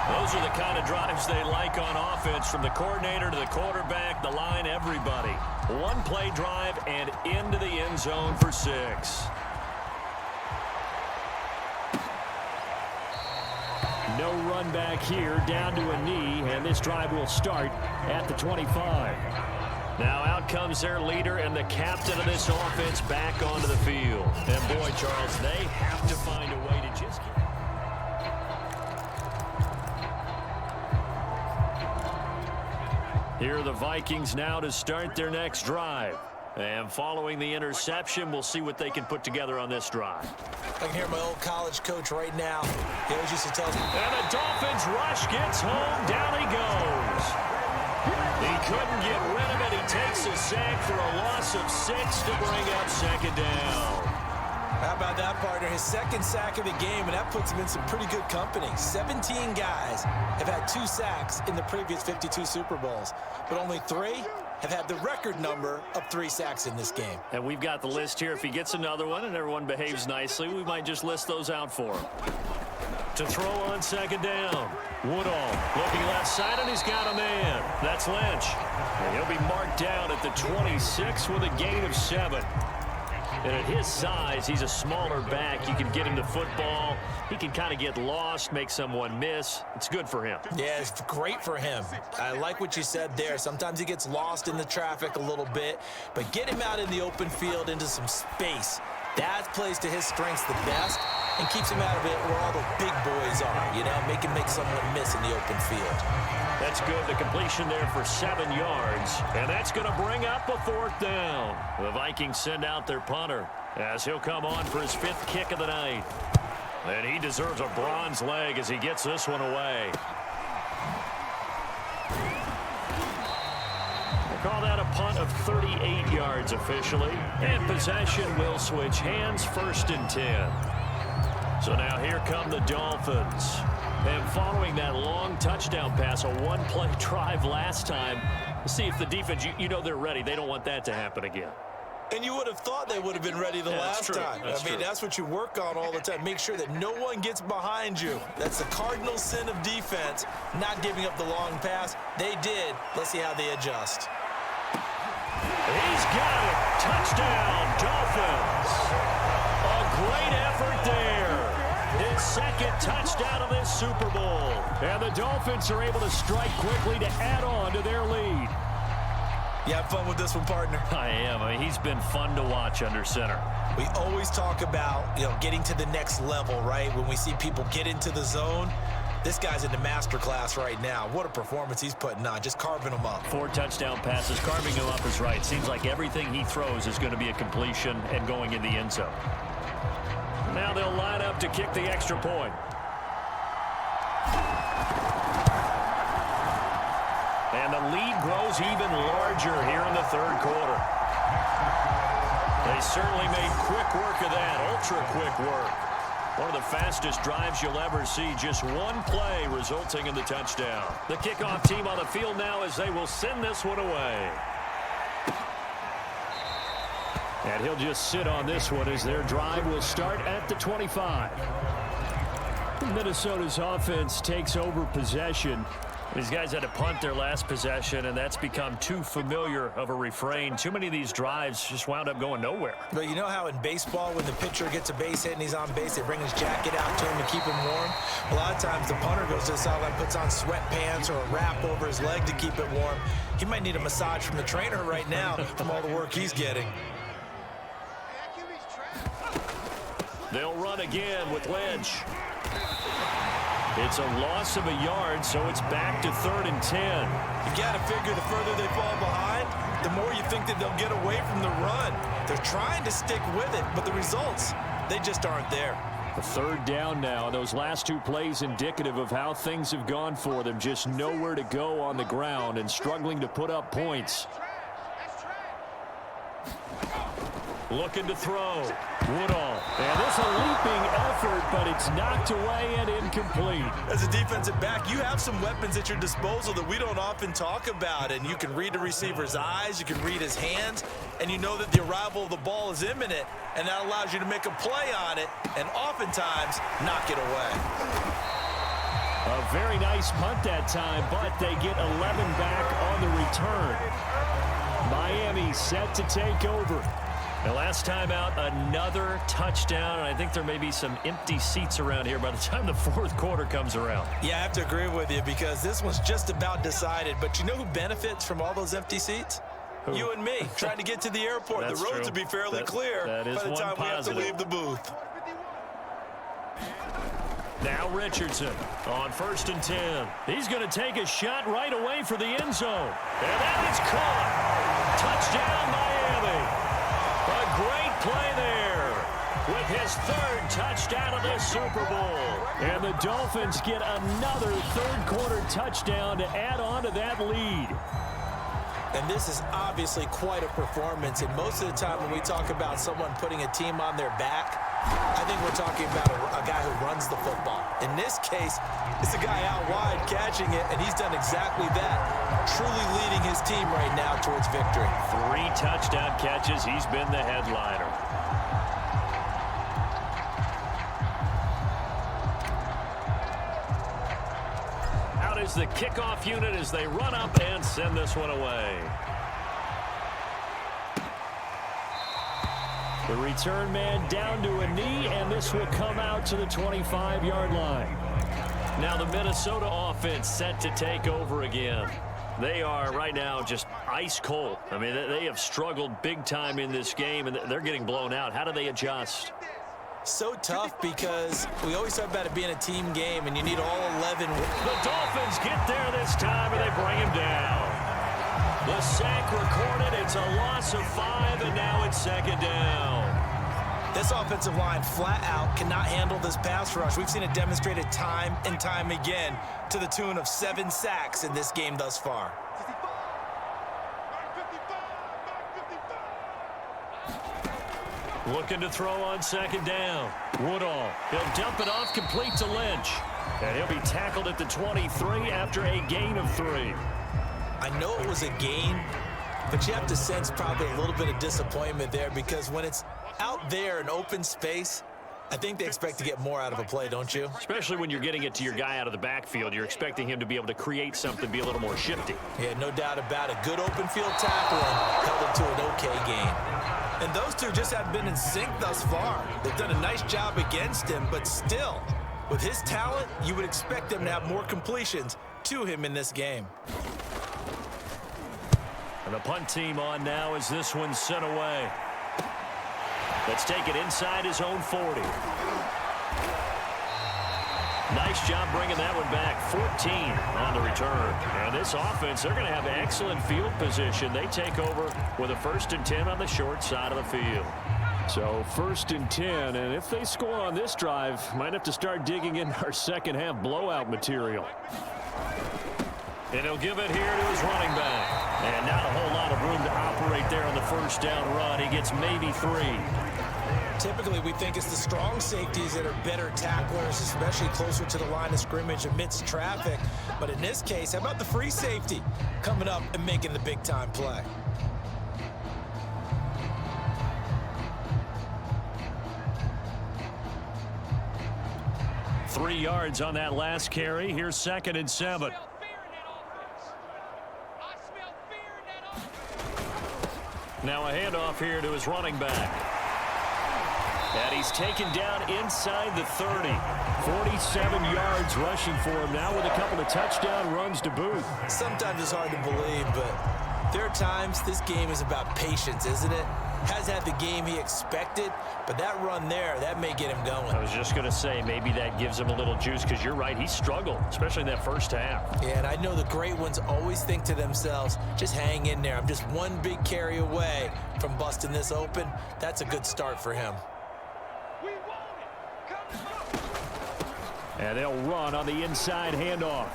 Those are the kind of drives they like on offense, from the coordinator to the quarterback, the line, everybody. One play drive and into the end zone for 6. No run back here, down to a knee, and this drive will start at the 25. Now out comes their leader and the captain of this offense back onto the field. And boy, Charles, they have to find a way to just get... Here are the Vikings now to start their next drive. And following the interception, we'll see what they can put together on this drive. I can hear my old college coach right now. He always used to tell me. And the Dolphins rush gets home. Down he goes. He couldn't get rid of it. He takes a sack for a loss of 6 to bring up second down. How about that, partner? His second sack of the game, and that puts him in some pretty good company. 17 guys have had 2 sacks in the previous 52 Super Bowls, but only 3 have had the record number of 3 sacks in this game. And we've got the list here. If he gets another one and everyone behaves nicely, we might just list those out for him. To throw on second down. Woodall looking left side, and he's got a man. That's Lynch. And he'll be marked down at the 26 with a gain of 7. And at his size, he's a smaller back. You can get him the football. He can kind of get lost, make someone miss. It's good for him. Yeah, it's great for him. I like what you said there. Sometimes he gets lost in the traffic a little bit, but get him out in the open field into some space. That plays to his strengths the best and keeps him out of it where all the big boys are, you know, make someone miss in the open field. That's good. The completion there for 7 yards. And that's going to bring up a 4th down. The Vikings send out their punter as he'll come on for his 5th kick of the night. And he deserves a bronze leg as he gets this one away. We'll call that a punt of 38 yards officially. And possession will switch hands, 1st and 10. So now here come the Dolphins. And following that long touchdown pass, a one-play drive last time, let's see if the defense, you know they're ready. They don't want that to happen again. And you would have thought they would have been ready the last time. That's what you work on all the time. Make sure that no one gets behind you. That's the cardinal sin of defense, not giving up the long pass. They did. Let's see how they adjust. He's got it. Touchdown, Dolphins. A great effort there. His second touchdown of this Super Bowl. And the Dolphins are able to strike quickly to add on to their lead. You have fun with this one, partner? I am. I mean, he's been fun to watch under center. We always talk about, getting to the next level, right? When we see people get into the zone, this guy's in the master class right now. What a performance he's putting on, just carving them up. 4 touchdown passes. Carving him up is right. Seems like everything he throws is going to be a completion and going in the end zone. Now they'll line up to kick the extra point. And the lead grows even larger here in the third quarter. They certainly made quick work of that, ultra quick work. One of the fastest drives you'll ever see. Just one play resulting in the touchdown. The kickoff team on the field now as they will send this one away. And he'll just sit on this one as their drive will start at the 25. Minnesota's offense takes over possession. These guys had to punt their last possession, and that's become too familiar of a refrain. Too many of these drives just wound up going nowhere. But you know how in baseball, when the pitcher gets a base hit and he's on base, they bring his jacket out to him to keep him warm? A lot of times the punter goes to the sideline, puts on sweatpants or a wrap over his leg to keep it warm. He might need a massage from the trainer right now from all the work he's getting. They'll run again with Lynch. It's a loss of a yard, so it's back to 3rd and 10. You got to figure the further they fall behind, the more you think that they'll get away from the run. They're trying to stick with it, but the results, they just aren't there. A 3rd down now. Those last 2 plays indicative of how things have gone for them. Just nowhere to go on the ground and struggling to put up points. Looking to throw. Woodall. And this is a leaping effort, but it's knocked away and incomplete. As a defensive back, you have some weapons at your disposal that we don't often talk about. And you can read the receiver's eyes, you can read his hands, and you know that the arrival of the ball is imminent. And that allows you to make a play on it and oftentimes knock it away. A very nice punt that time, but they get 11 back on the return. Miami set to take over. The last time out, another touchdown, and I think there may be some empty seats around here by the time the 4th quarter comes around. Yeah, I have to agree with you because this one's just about decided. But you know who benefits from all those empty seats? Who? You and me, trying to get to the airport. The roads will be fairly clear by the time we have to leave the booth. Now Richardson on 1st and 10. He's going to take a shot right away for the end zone. And that is caught. Touchdown, Miami. A great play there with his 3rd touchdown of the Super Bowl. And the Dolphins get another 3rd quarter touchdown to add on to that lead. And this is obviously quite a performance. And most of the time when we talk about someone putting a team on their back, I think we're talking about a guy who runs the football. In this case, it's a guy out wide catching it, and he's done exactly that, truly leading his team right now towards victory. 3 touchdown catches. He's been the headliner. Out is the kickoff unit as they run up and send this one away. The return man down to a knee, and this will come out to the 25-yard line. Now the Minnesota offense set to take over again. They are right now just ice cold. I mean, they have struggled big time in this game, and they're getting blown out. How do they adjust? So tough because we always talk about it being a team game, and you need all 11. The Dolphins get there this time, and they bring him down. The sack recorded. It's a loss of 5, and now it's 2nd down. This offensive line flat out cannot handle this pass rush. We've seen it demonstrated time and time again to the tune of 7 sacks in this game thus far. Looking to throw on 2nd down. Woodall. He'll dump it off complete to Lynch. And he'll be tackled at the 23 after a gain of 3. I know it was a gain, but you have to sense probably a little bit of disappointment there because when it's out there in open space, I think they expect to get more out of a play, don't you? Especially when you're getting it to your guy out of the backfield. You're expecting him to be able to create something, be a little more shifty. Yeah, no doubt about it. Good open field tackling held it to an okay game. And those two just haven't been in sync thus far. They've done a nice job against him, but still, with his talent, you would expect them to have more completions to him in this game. And the punt team on now as this one's sent away. Let's take it inside his own 40. Nice job bringing that one back. 14 on the return. And this offense, they're going to have excellent field position. They take over with a 1st and 10 on the short side of the field. So 1st and 10, and if they score on this drive, might have to start digging in our second half blowout material. And he'll give it here to his running back. And not a whole lot of room to operate there on the 1st down run. He gets maybe 3. Typically, we think it's the strong safeties that are better tacklers, especially closer to the line of scrimmage amidst traffic. But in this case, how about the free safety coming up and making the big-time play? Three yards on that last carry. Here's 2nd and 7. Now a handoff here to his running back. And he's taken down inside the 30. 47 yards rushing for him now with a couple of touchdown runs to boot. Sometimes it's hard to believe, but there are times this game is about patience, isn't it? Has had the game he expected, but that run there, that may get him going. I was just going to say, maybe that gives him a little juice because you're right, he struggled, especially in that first half. Yeah, and I know the great ones always think to themselves, just hang in there. I'm just one big carry away from busting this open. That's a good start for him. And they'll run on the inside handoff.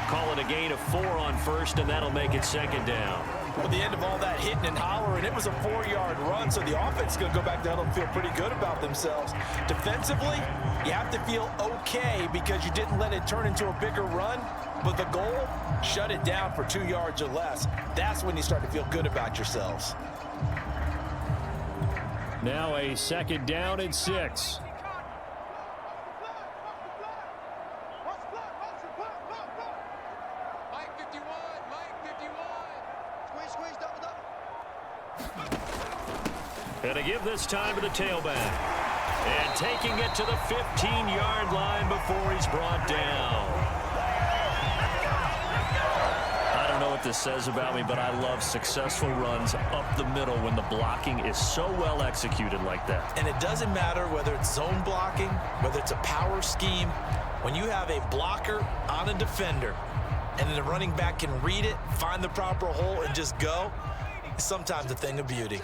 Call it a gain of 4 on first, and that'll make it 2nd down. Well, the end of all that hitting and hollering, it was a 4-yard run, so the offense is going to go back down and feel pretty good about themselves. Defensively, you have to feel okay because you didn't let it turn into a bigger run, but the goal, shut it down for 2 yards or less. That's when you start to feel good about yourselves. Now a 2nd down and 6. And to give this time to the tailback. And taking it to the 15-yard line before he's brought down. I don't know what this says about me, but I love successful runs up the middle when the blocking is so well executed like that. And it doesn't matter whether it's zone blocking, whether it's a power scheme. When you have a blocker on a defender and then the running back can read it, find the proper hole, and just go, it's sometimes a thing of beauty.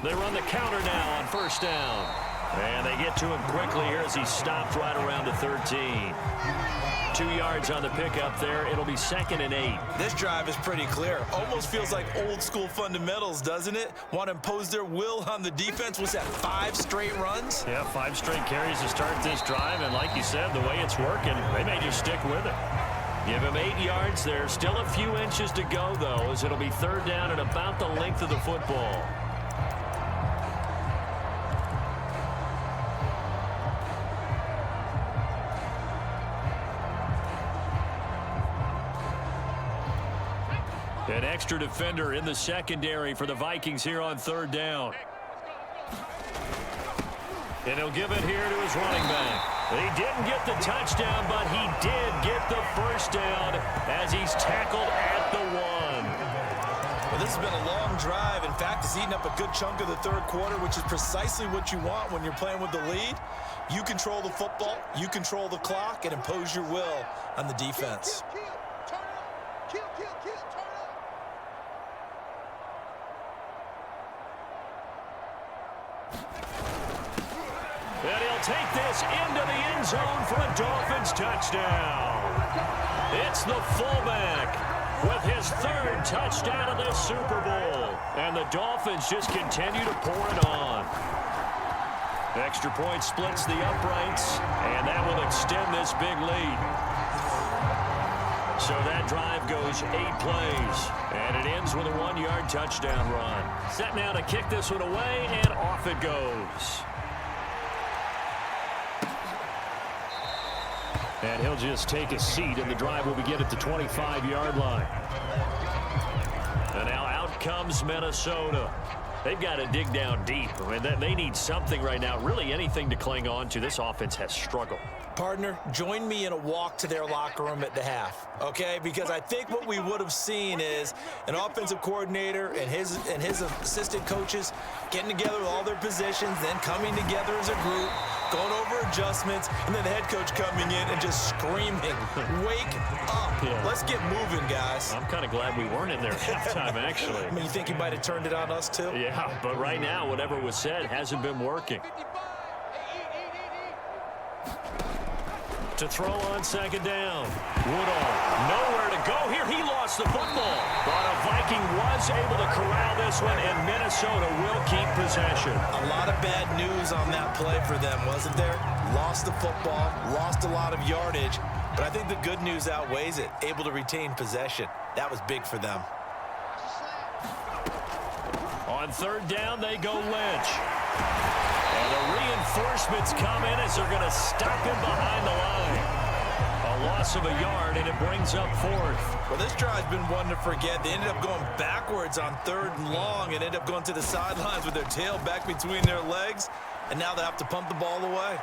They run the counter now on 1st down. And they get to him quickly here as he stopped right around the 13. 2 yards on the pickup there. It'll be 2nd and 8. This drive is pretty clear. Almost feels like old school fundamentals, doesn't it? Want to impose their will on the defense. Was that 5 straight runs? Yeah, 5 straight carries to start this drive. And like you said, the way it's working, they may just stick with it. Give him 8 yards there. Still a few inches to go, though, as it'll be 3rd down and about the length of the football. An extra defender in the secondary for the Vikings here on 3rd down. And he'll give it here to his running back. He didn't get the touchdown, but he did get the 1st down as he's tackled at the 1. Well, this has been a long drive. In fact, it's eaten up a good chunk of the 3rd quarter, which is precisely what you want when you're playing with the lead. You control the football, you control the clock, and impose your will on the defense. And he'll take this into the end zone for a Dolphins touchdown. It's the fullback with his 3rd touchdown of the Super Bowl. And the Dolphins just continue to pour it on. Extra point splits the uprights, and that will extend this big lead. So that drive goes 8 plays, and it ends with a 1-yard touchdown run. Set now to kick this one away, and off it goes. And he'll just take a seat, and the drive will begin at the 25-yard line. And now out comes Minnesota. They've got to dig down deep. I mean, they need something right now, really anything to cling on to. This offense has struggled. Partner, join me in a walk to their locker room at the half, okay? Because I think what we would have seen is an offensive coordinator and his assistant coaches getting together with all their positions, then coming together as a group, going over adjustments, and then the head coach coming in and just screaming, wake up. Yeah. Let's get moving, guys. I'm kind of glad we weren't in there at halftime, actually. I mean, you think he might have turned it on us, too? Yeah, but right now, whatever was said hasn't been working. to throw on second down. Woodall, nowhere to go here. He lost the football. But a Viking was able to corral this one, and Minnesota will keep possession. A lot of bad news on that play for them, wasn't there? Lost the football, lost a lot of yardage, but I think the good news outweighs it. Able to retain possession. That was big for them. On third down, they go Lynch. And the reinforcements come in as they're going to stop him behind the line. A loss of a yard, and it brings up fourth. Well, this drive's been one to forget. They ended up going backwards on third and long and ended up going to the sidelines with their tail back between their legs, and now they have to pump the ball away.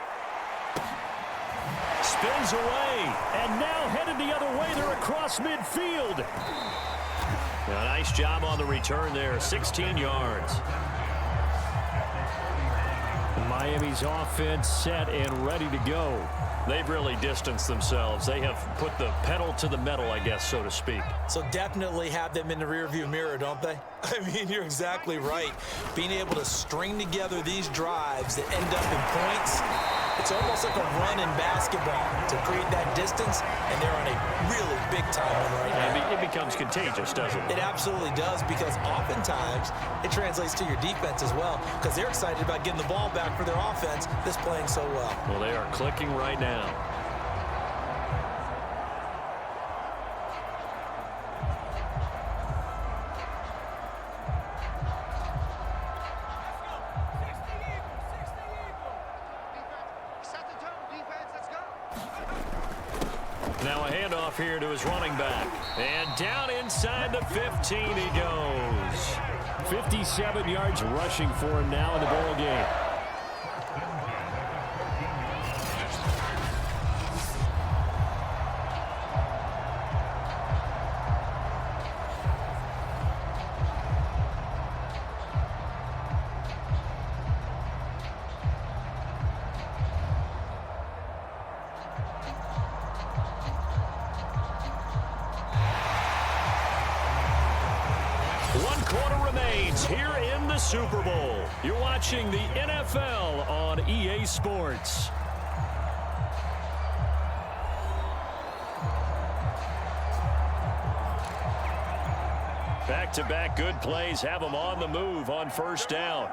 Spins away, and now headed the other way. They're across midfield. A nice job on the return there, 16 yards. Miami's offense set and ready to go. They've really distanced themselves. They have put the pedal to the metal, I guess, so to speak. So definitely have them in the rearview mirror, don't they? I mean, you're exactly right. Being able to string together these drives that end up in points, it's almost like a run in basketball to create that distance, and they're on a really big-time one right now. It becomes contagious, doesn't it? It absolutely does, because oftentimes it translates to your defense as well, because they're excited about getting the ball back for their offense that's playing so well. Well, they are clicking right now. Now a handoff here to his running back. And down inside the 15 he goes. 57 yards rushing for him now in the ball game. One quarter remains here in the Super Bowl. You're watching the NFL on EA Sports. Back-to-back good plays have them on the move on first down.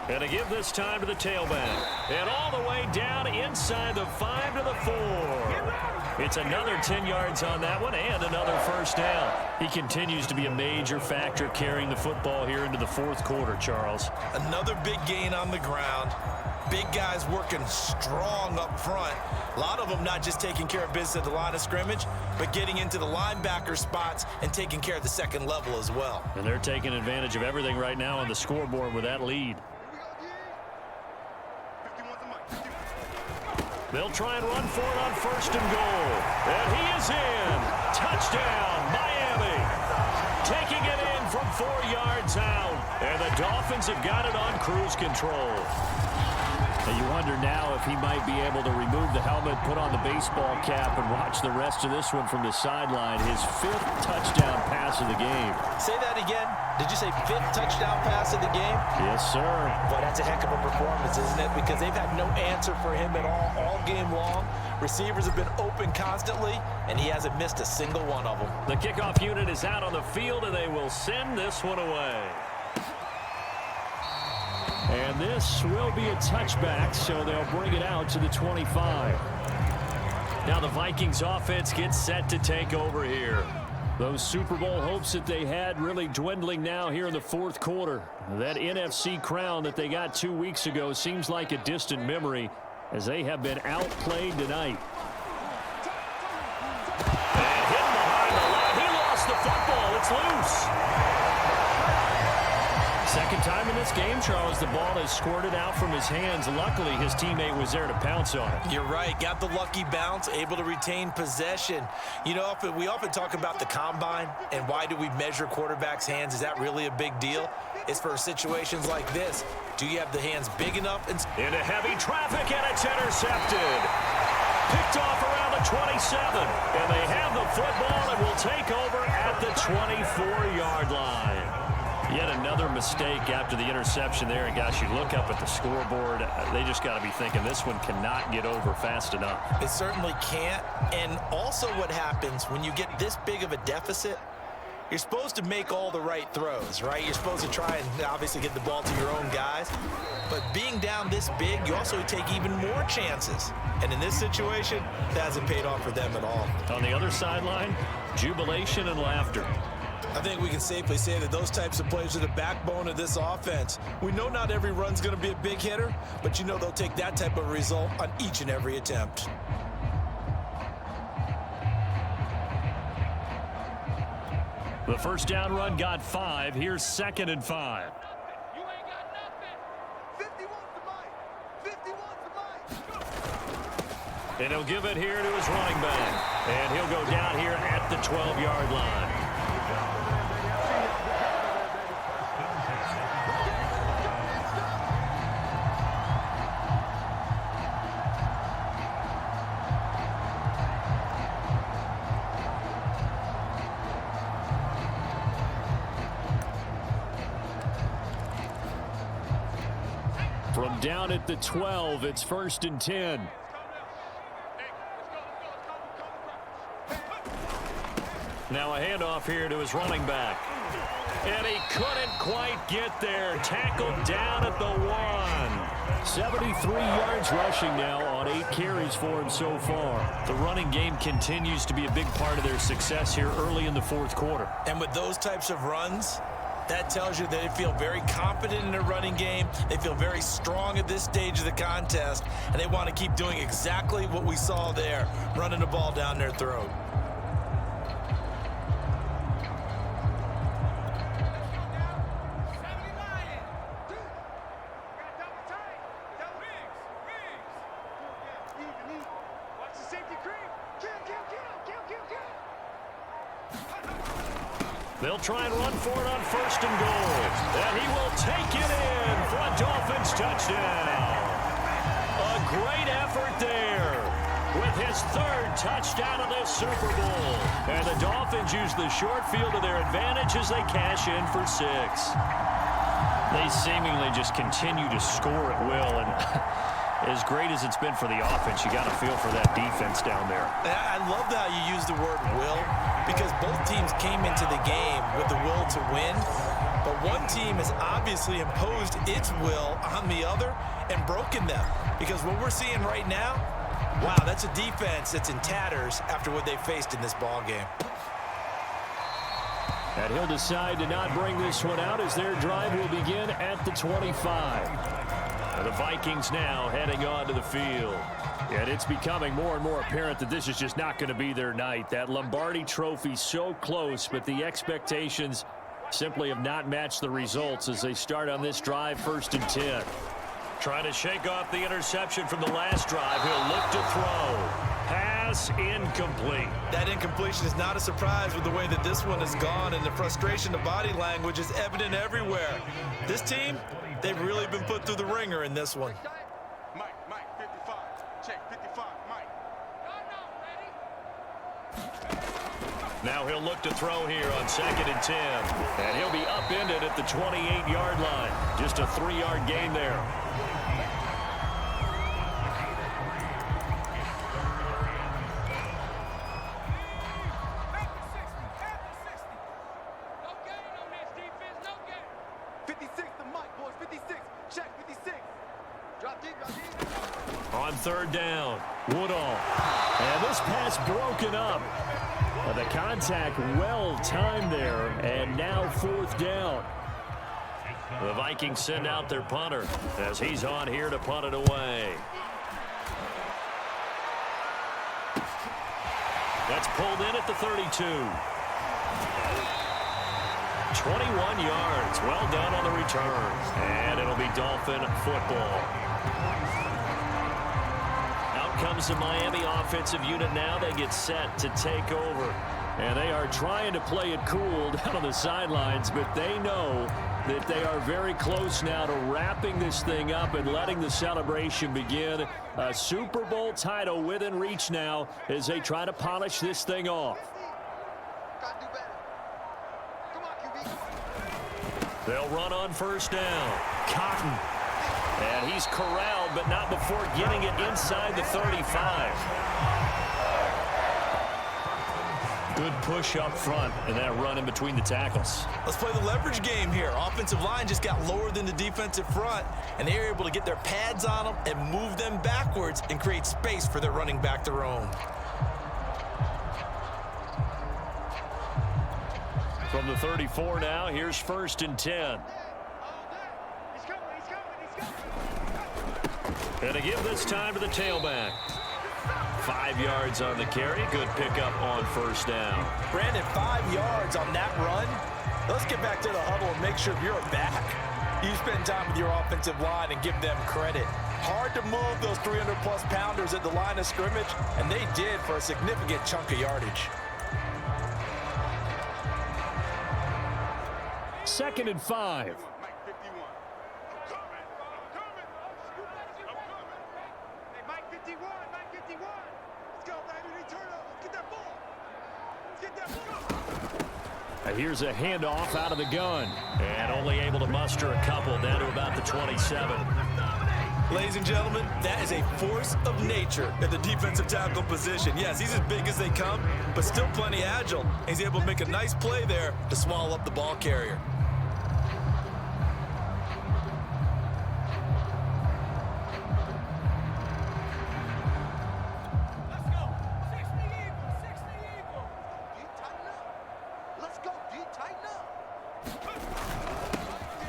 And to give this time to the tailback. And all the way down inside the 5 to the 4. It's another 10 yards on that one and another first down. He continues to be a major factor carrying the football here into the fourth quarter, Charles. Another big gain on the ground. Big guys working strong up front. A lot of them not just taking care of business at the line of scrimmage, but getting into the linebacker spots and taking care of the second level as well. And they're taking advantage of everything right now on the scoreboard with that lead. They'll try and run for it on first and goal. And he is in. Touchdown, Miami. Taking it in from 4 yards out. And the Dolphins have got it on cruise control. And you wonder now if he might be able to remove the helmet, put on the baseball cap, and watch the rest of this one from the sideline. His 5th touchdown pass of the game. Say that again. Did you say 5th touchdown pass of the game? Yes, sir. Boy, that's a heck of a performance, isn't it? Because they've had no answer for him at all game long. Receivers have been open constantly, and he hasn't missed a single one of them. The kickoff unit is out on the field, and they will send this one away. And this will be a touchback, so they'll bring it out to the 25. Now the Vikings offense gets set to take over here. Those Super Bowl hopes that they had really dwindling now here in the fourth quarter. That NFC crown that they got 2 weeks ago seems like a distant memory as they have been outplayed tonight. And hidden behind the line. He lost the football. It's loose. Second time in this game, Charles, the ball has squirted out from his hands. Luckily, his teammate was there to pounce on it. You're right. Got the lucky bounce, able to retain possession. You know, we often talk about the combine and why do we measure quarterbacks' hands? Is that really a big deal? It's for situations like this. Do you have the hands big enough? Into heavy traffic, and it's intercepted. Picked off around the 27. And they have the football and will take over at the 24-yard line. Yet another mistake after the interception there. And, gosh, you look up at the scoreboard, they just got to be thinking this one cannot get over fast enough. It certainly can't. And also what happens when you get this big of a deficit, you're supposed to make all the right throws, right? You're supposed to try and obviously get the ball to your own guys. But being down this big, you also take even more chances. And in this situation, that hasn't paid off for them at all. On the other sideline, jubilation and laughter. I think we can safely say that those types of plays are the backbone of this offense. We know not every run's going to be a big hitter, but you know they'll take that type of result on each and every attempt. The first down run got 5. Here's 2nd and 5. You ain't got nothing. 50 wants the mic. 50 wants the mic. And he'll give it here to his running back. And he'll go down here at the 12-yard line. From down at the 12, it's 1st and 10. Now a handoff here to his running back. And he couldn't quite get there. Tackled down at the 1. 73 yards rushing now on 8 carries for him so far. The running game continues to be a big part of their success here early in the 4th quarter. And with those types of runs, that tells you that they feel very confident in their running game. They feel very strong at this stage of the contest, and they want to keep doing exactly what we saw there, running the ball down their throat. They'll try and run for it on 1st and goal. And he will take it in for a Dolphins touchdown. A great effort there with his 3rd touchdown of this Super Bowl. And the Dolphins use the short field to their advantage as they cash in for 6. They seemingly just continue to score at will. And as great as it's been for the offense, you got to feel for that defense down there. I love how you use the word will, because both teams came into the game with the will to win, but one team has obviously imposed its will on the other and broken them. Because what we're seeing right now, wow, that's a defense that's in tatters after what they faced in this ball game. And he'll decide to not bring this one out as their drive will begin at the 25. The Vikings now heading onto the field. And it's becoming more and more apparent that this is just not going to be their night. That Lombardi trophy so close, but the expectations simply have not matched the results as they start on this drive, 1st and 10. Trying to shake off the interception from the last drive. He'll look to throw. Pass incomplete. That incompletion is not a surprise with the way that this one has gone, and the frustration of body language is evident everywhere. This team, they've really been put through the ringer in this one. Mike, 55. Check, 55, Mike. Now he'll look to throw here on 2nd and 10. And he'll be upended at the 28-yard line. Just a 3-yard gain there. On 3rd down, Woodall. And this pass broken up. The contact well timed there, and now 4th down. The Vikings send out their punter as he's on here to punt it away. That's pulled in at the 32. 21 yards. Well done on the return. And it'll be Dolphin football. Comes the Miami offensive unit now. They get set to take over. And they are trying to play it cool down on the sidelines, but they know that they are very close now to wrapping this thing up and letting the celebration begin. A Super Bowl title within reach now as they try to polish this thing off. They'll run on first down. Cotton. And he's corralled, but not before getting it inside the 35. Good push up front, and that run in between the tackles. Let's play the leverage game here. Offensive line just got lower than the defensive front, and they were able to get their pads on them and move them backwards and create space for their running back to roam. From the 34 now, here's 1st and 10. And to give this time to the tailback. 5 yards on the carry. Good pickup on first down. Brandon, 5 yards on that run. Let's get back to the huddle and make sure you're back. You spend time with your offensive line and give them credit. Hard to move those 300-plus pounders at the line of scrimmage, and they did for a significant chunk of yardage. 2nd and 5. Here's a handoff out of the gun. And only able to muster a couple down to about the 27. Ladies and gentlemen, that is a force of nature at the defensive tackle position. Yes, he's as big as they come, but still plenty agile. He's able to make a nice play there to swallow up the ball carrier.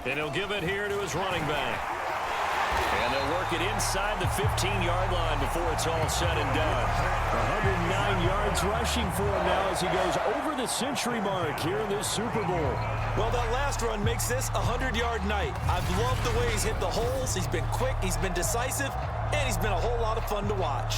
And he'll give it here to his running back. And they'll work it inside the 15-yard line before it's all said and done. 109 yards rushing for him now as he goes over the century mark here in this Super Bowl. Well, that last run makes this a 100-yard night. I've loved the way he's hit the holes. He's been quick, he's been decisive, and he's been a whole lot of fun to watch.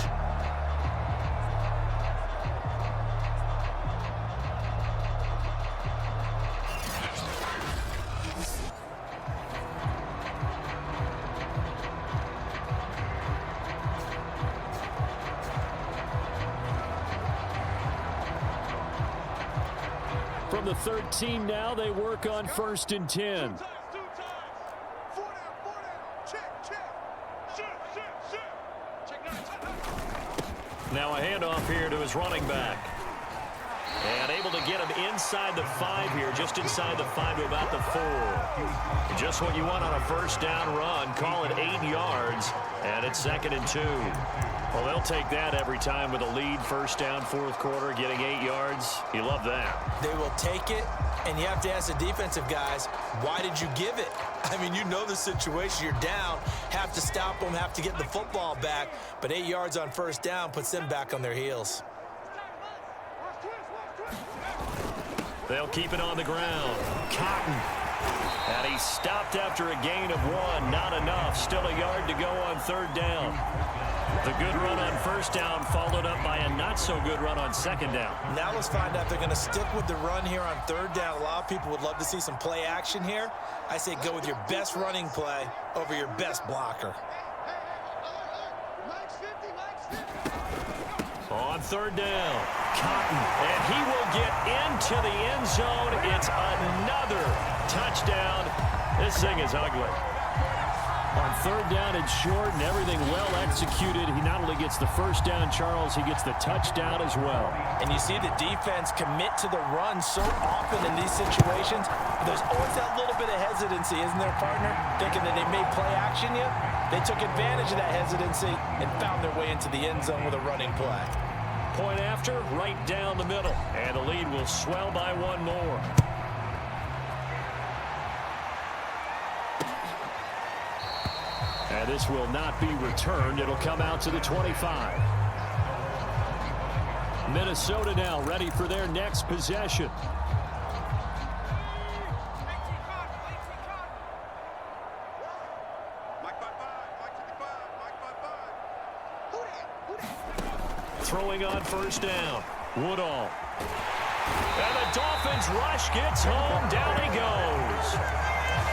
From the 13 now, they work on 1st and 10. Now a handoff here to his running back. And able to get him inside the 5 here, just inside the 5 to about the 4. Just what you want on a first down run. Call it 8 yards, and it's 2nd and 2. Well, they'll take that every time with a lead, first down, 4th quarter, getting 8 yards. You love that. They will take it, and you have to ask the defensive guys, why did you give it? I mean, you know the situation. You're down, have to stop them, have to get the football back, but 8 yards on first down puts them back on their heels. They'll keep it on the ground. Cotton. And he stopped after a gain of 1. Not enough. Still a yard to go on 3rd down. The good run on first down followed up by a not-so-good run on 2nd down. Now let's find out if they're going to stick with the run here on 3rd down. A lot of people would love to see some play action here. I say go with your best running play over your best blocker. On 3rd down, Cotton, and he will get into the end zone. It's another touchdown. This thing is ugly. On 3rd down and short and everything well executed, he not only gets the first down, Charles, he gets the touchdown as well. And you see the defense commit to the run so often in these situations. There's always that little bit of hesitancy, isn't there, partner? Thinking that they may play action you. They took advantage of that hesitancy and found their way into the end zone with a running play. Point after, right down the middle. And the lead will swell by 1 more. And this will not be returned. It'll come out to the 25. Minnesota now ready for their next possession. Throwing on first down. Woodall. And the Dolphins rush gets home. Down he goes.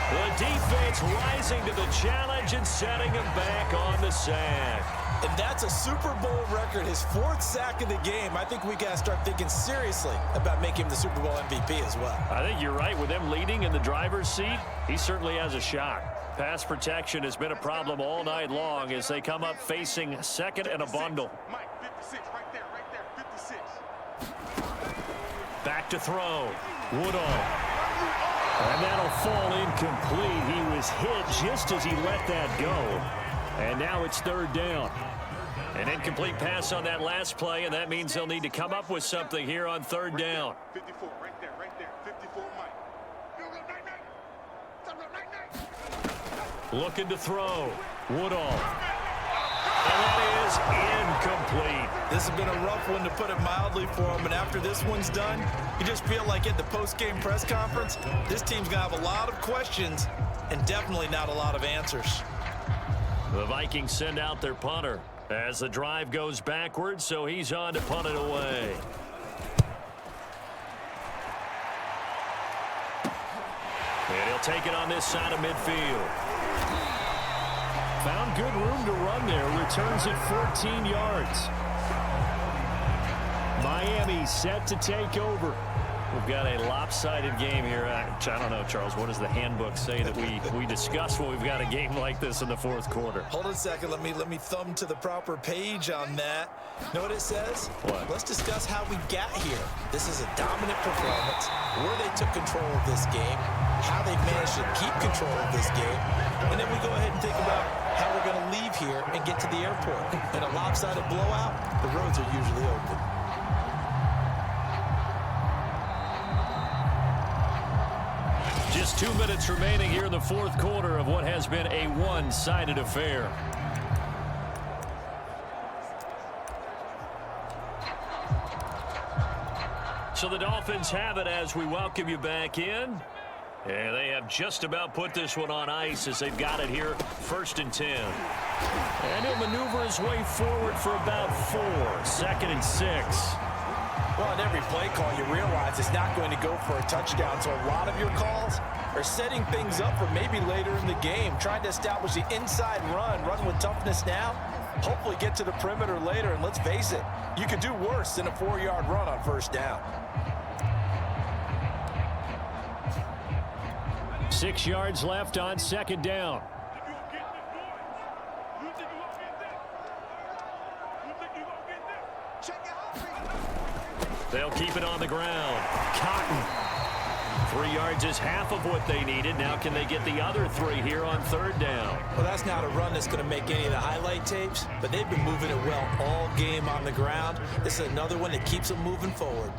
The defense rising to the challenge and setting him back on the sack. And that's a Super Bowl record, his 4th sack of the game. I think we got to start thinking seriously about making him the Super Bowl MVP as well. I think you're right. With them leading in the driver's seat, he certainly has a shot. Pass protection has been a problem all night long as they come up facing second and a bundle. Mike, 56, right there, 56. Back to throw. Woodall. And that'll fall incomplete. He was hit just as he let that go. And now it's 3rd down. An incomplete pass on that last play, and that means they'll need to come up with something here on 3rd down. 54, right there, 54, Mike. Looking to throw. Woodall. And that is incomplete. This has been a rough one, to put it mildly, for him. And after this one's done, you just feel like at the post-game press conference, this team's going to have a lot of questions and definitely not a lot of answers. The Vikings send out their punter as the drive goes backwards, so he's on to punt it away. And he'll take it on this side of midfield. Found good room to run there. Returns it 14 yards. Miami set to take over. We've got a lopsided game here. I don't know, Charles. What does the handbook say that we discuss when we've got a game like this in the 4th quarter? Hold on a second. Let me thumb to the proper page on that. Know what it says? What? Let's discuss how we got here. This is a dominant performance, where they took control of this game, how they've managed to keep control of this game, and then we go ahead and think about how we're going to leave here and get to the airport. In a lopsided blowout, the roads are usually open. Just 2 minutes remaining here in the 4th quarter of what has been a one-sided affair. So the Dolphins have it as we welcome you back in. And they have just about put this one on ice as they've got it here, 1st and 10. And he'll maneuver his way forward for about 4, 2nd and 6. Well, in every play call, you realize it's not going to go for a touchdown. So a lot of your calls are setting things up for maybe later in the game, trying to establish the inside run with toughness now, hopefully get to the perimeter later. And let's face it, you could do worse than a 4-yard run on 1st down. 6 yards left on 2nd down. They'll keep it on the ground. Cotton. 3 yards is half of what they needed. Now can they get the other 3 here on 3rd down? Well, that's not a run that's going to make any of the highlight tapes, but they've been moving it well all game on the ground. This is another one that keeps them moving forward.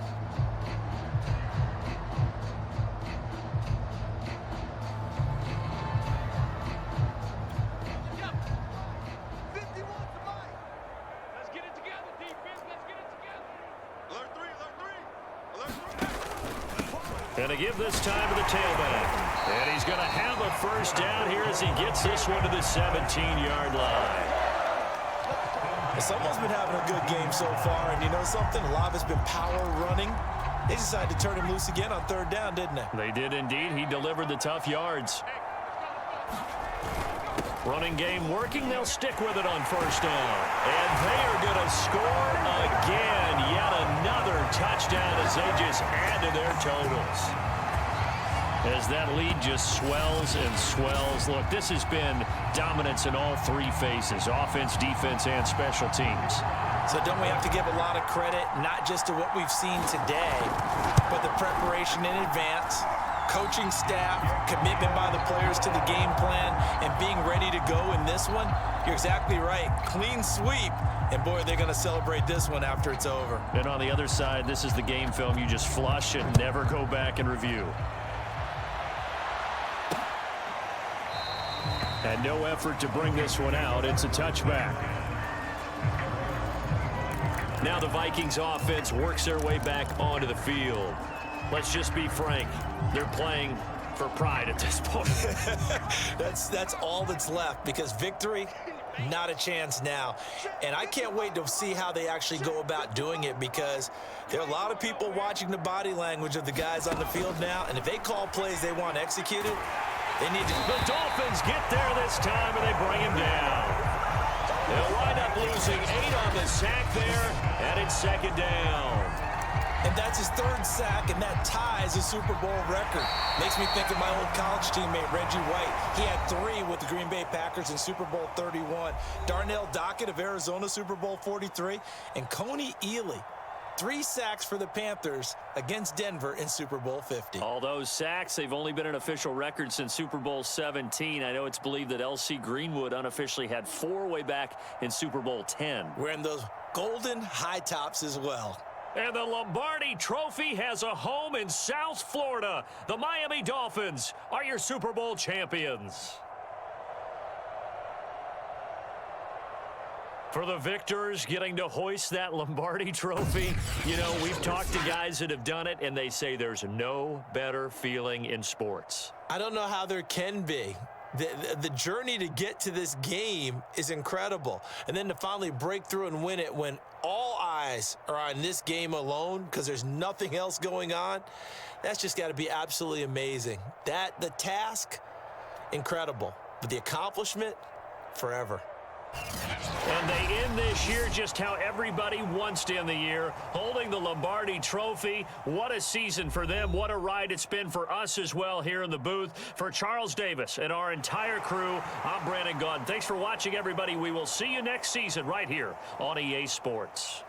And to give this time to the tailback. And he's going to have a 1st down here as he gets this one to the 17-yard line. Someone's been having a good game so far, and you know something? A lot of it's been power running. They decided to turn him loose again on 3rd down, didn't they? They did indeed. He delivered the tough yards. Running game working. They'll stick with it on 1st down. And they are going to score again. Yet another touchdown as they just add to their totals. As that lead just swells and swells. Look, this has been dominance in all 3 phases. Offense, defense, and special teams. So don't we have to give a lot of credit, not just to what we've seen today, but the preparation in advance, coaching staff, commitment by the players to the game plan, and being ready to go in this one? You're exactly right. Clean sweep. And, boy, they're going to celebrate this one after it's over. And on the other side, this is the game film you just flush and never go back and review. And no effort to bring this one out. It's a touchback. Now the Vikings offense works their way back onto the field. Let's just be frank. They're playing for pride at this point. That's all that's left, because victory, not a chance now. And I can't wait to see how they actually go about doing it, because there are a lot of people watching the body language of the guys on the field now, and if they call plays they want executed, they need to. The Dolphins get there this time, and they bring him down. They'll wind up losing 8 on the sack there, and it's second down. And that's his 3rd sack, and that ties a Super Bowl record. Makes me think of my old college teammate, Reggie White. He had 3 with the Green Bay Packers in Super Bowl 31. Darnell Dockett of Arizona, Super Bowl 43. And Coney Ealy, 3 sacks for the Panthers against Denver in Super Bowl 50. All those sacks, they've only been an official record since Super Bowl 17. I know it's believed that L.C. Greenwood unofficially had 4 way back in Super Bowl 10. Wearing those golden high tops as well. And the Lombardi Trophy has a home in South Florida. The Miami Dolphins are your Super Bowl champions. For the victors getting to hoist that Lombardi Trophy, you know, we've talked to guys that have done it, and they say there's no better feeling in sports. I don't know how there can be. The journey to get to this game is incredible. And then to finally break through and win it when all eyes are on this game alone because there's nothing else going on, that's just got to be absolutely amazing. The task, incredible. But the accomplishment, forever. And they end this year just how everybody wants to end the year, holding the Lombardi Trophy. What a season for them. What a ride it's been for us as well here in the booth. For Charles Davis and our entire crew, I'm Brandon Gaudin. Thanks for watching, everybody. We will see you next season right here on EA Sports.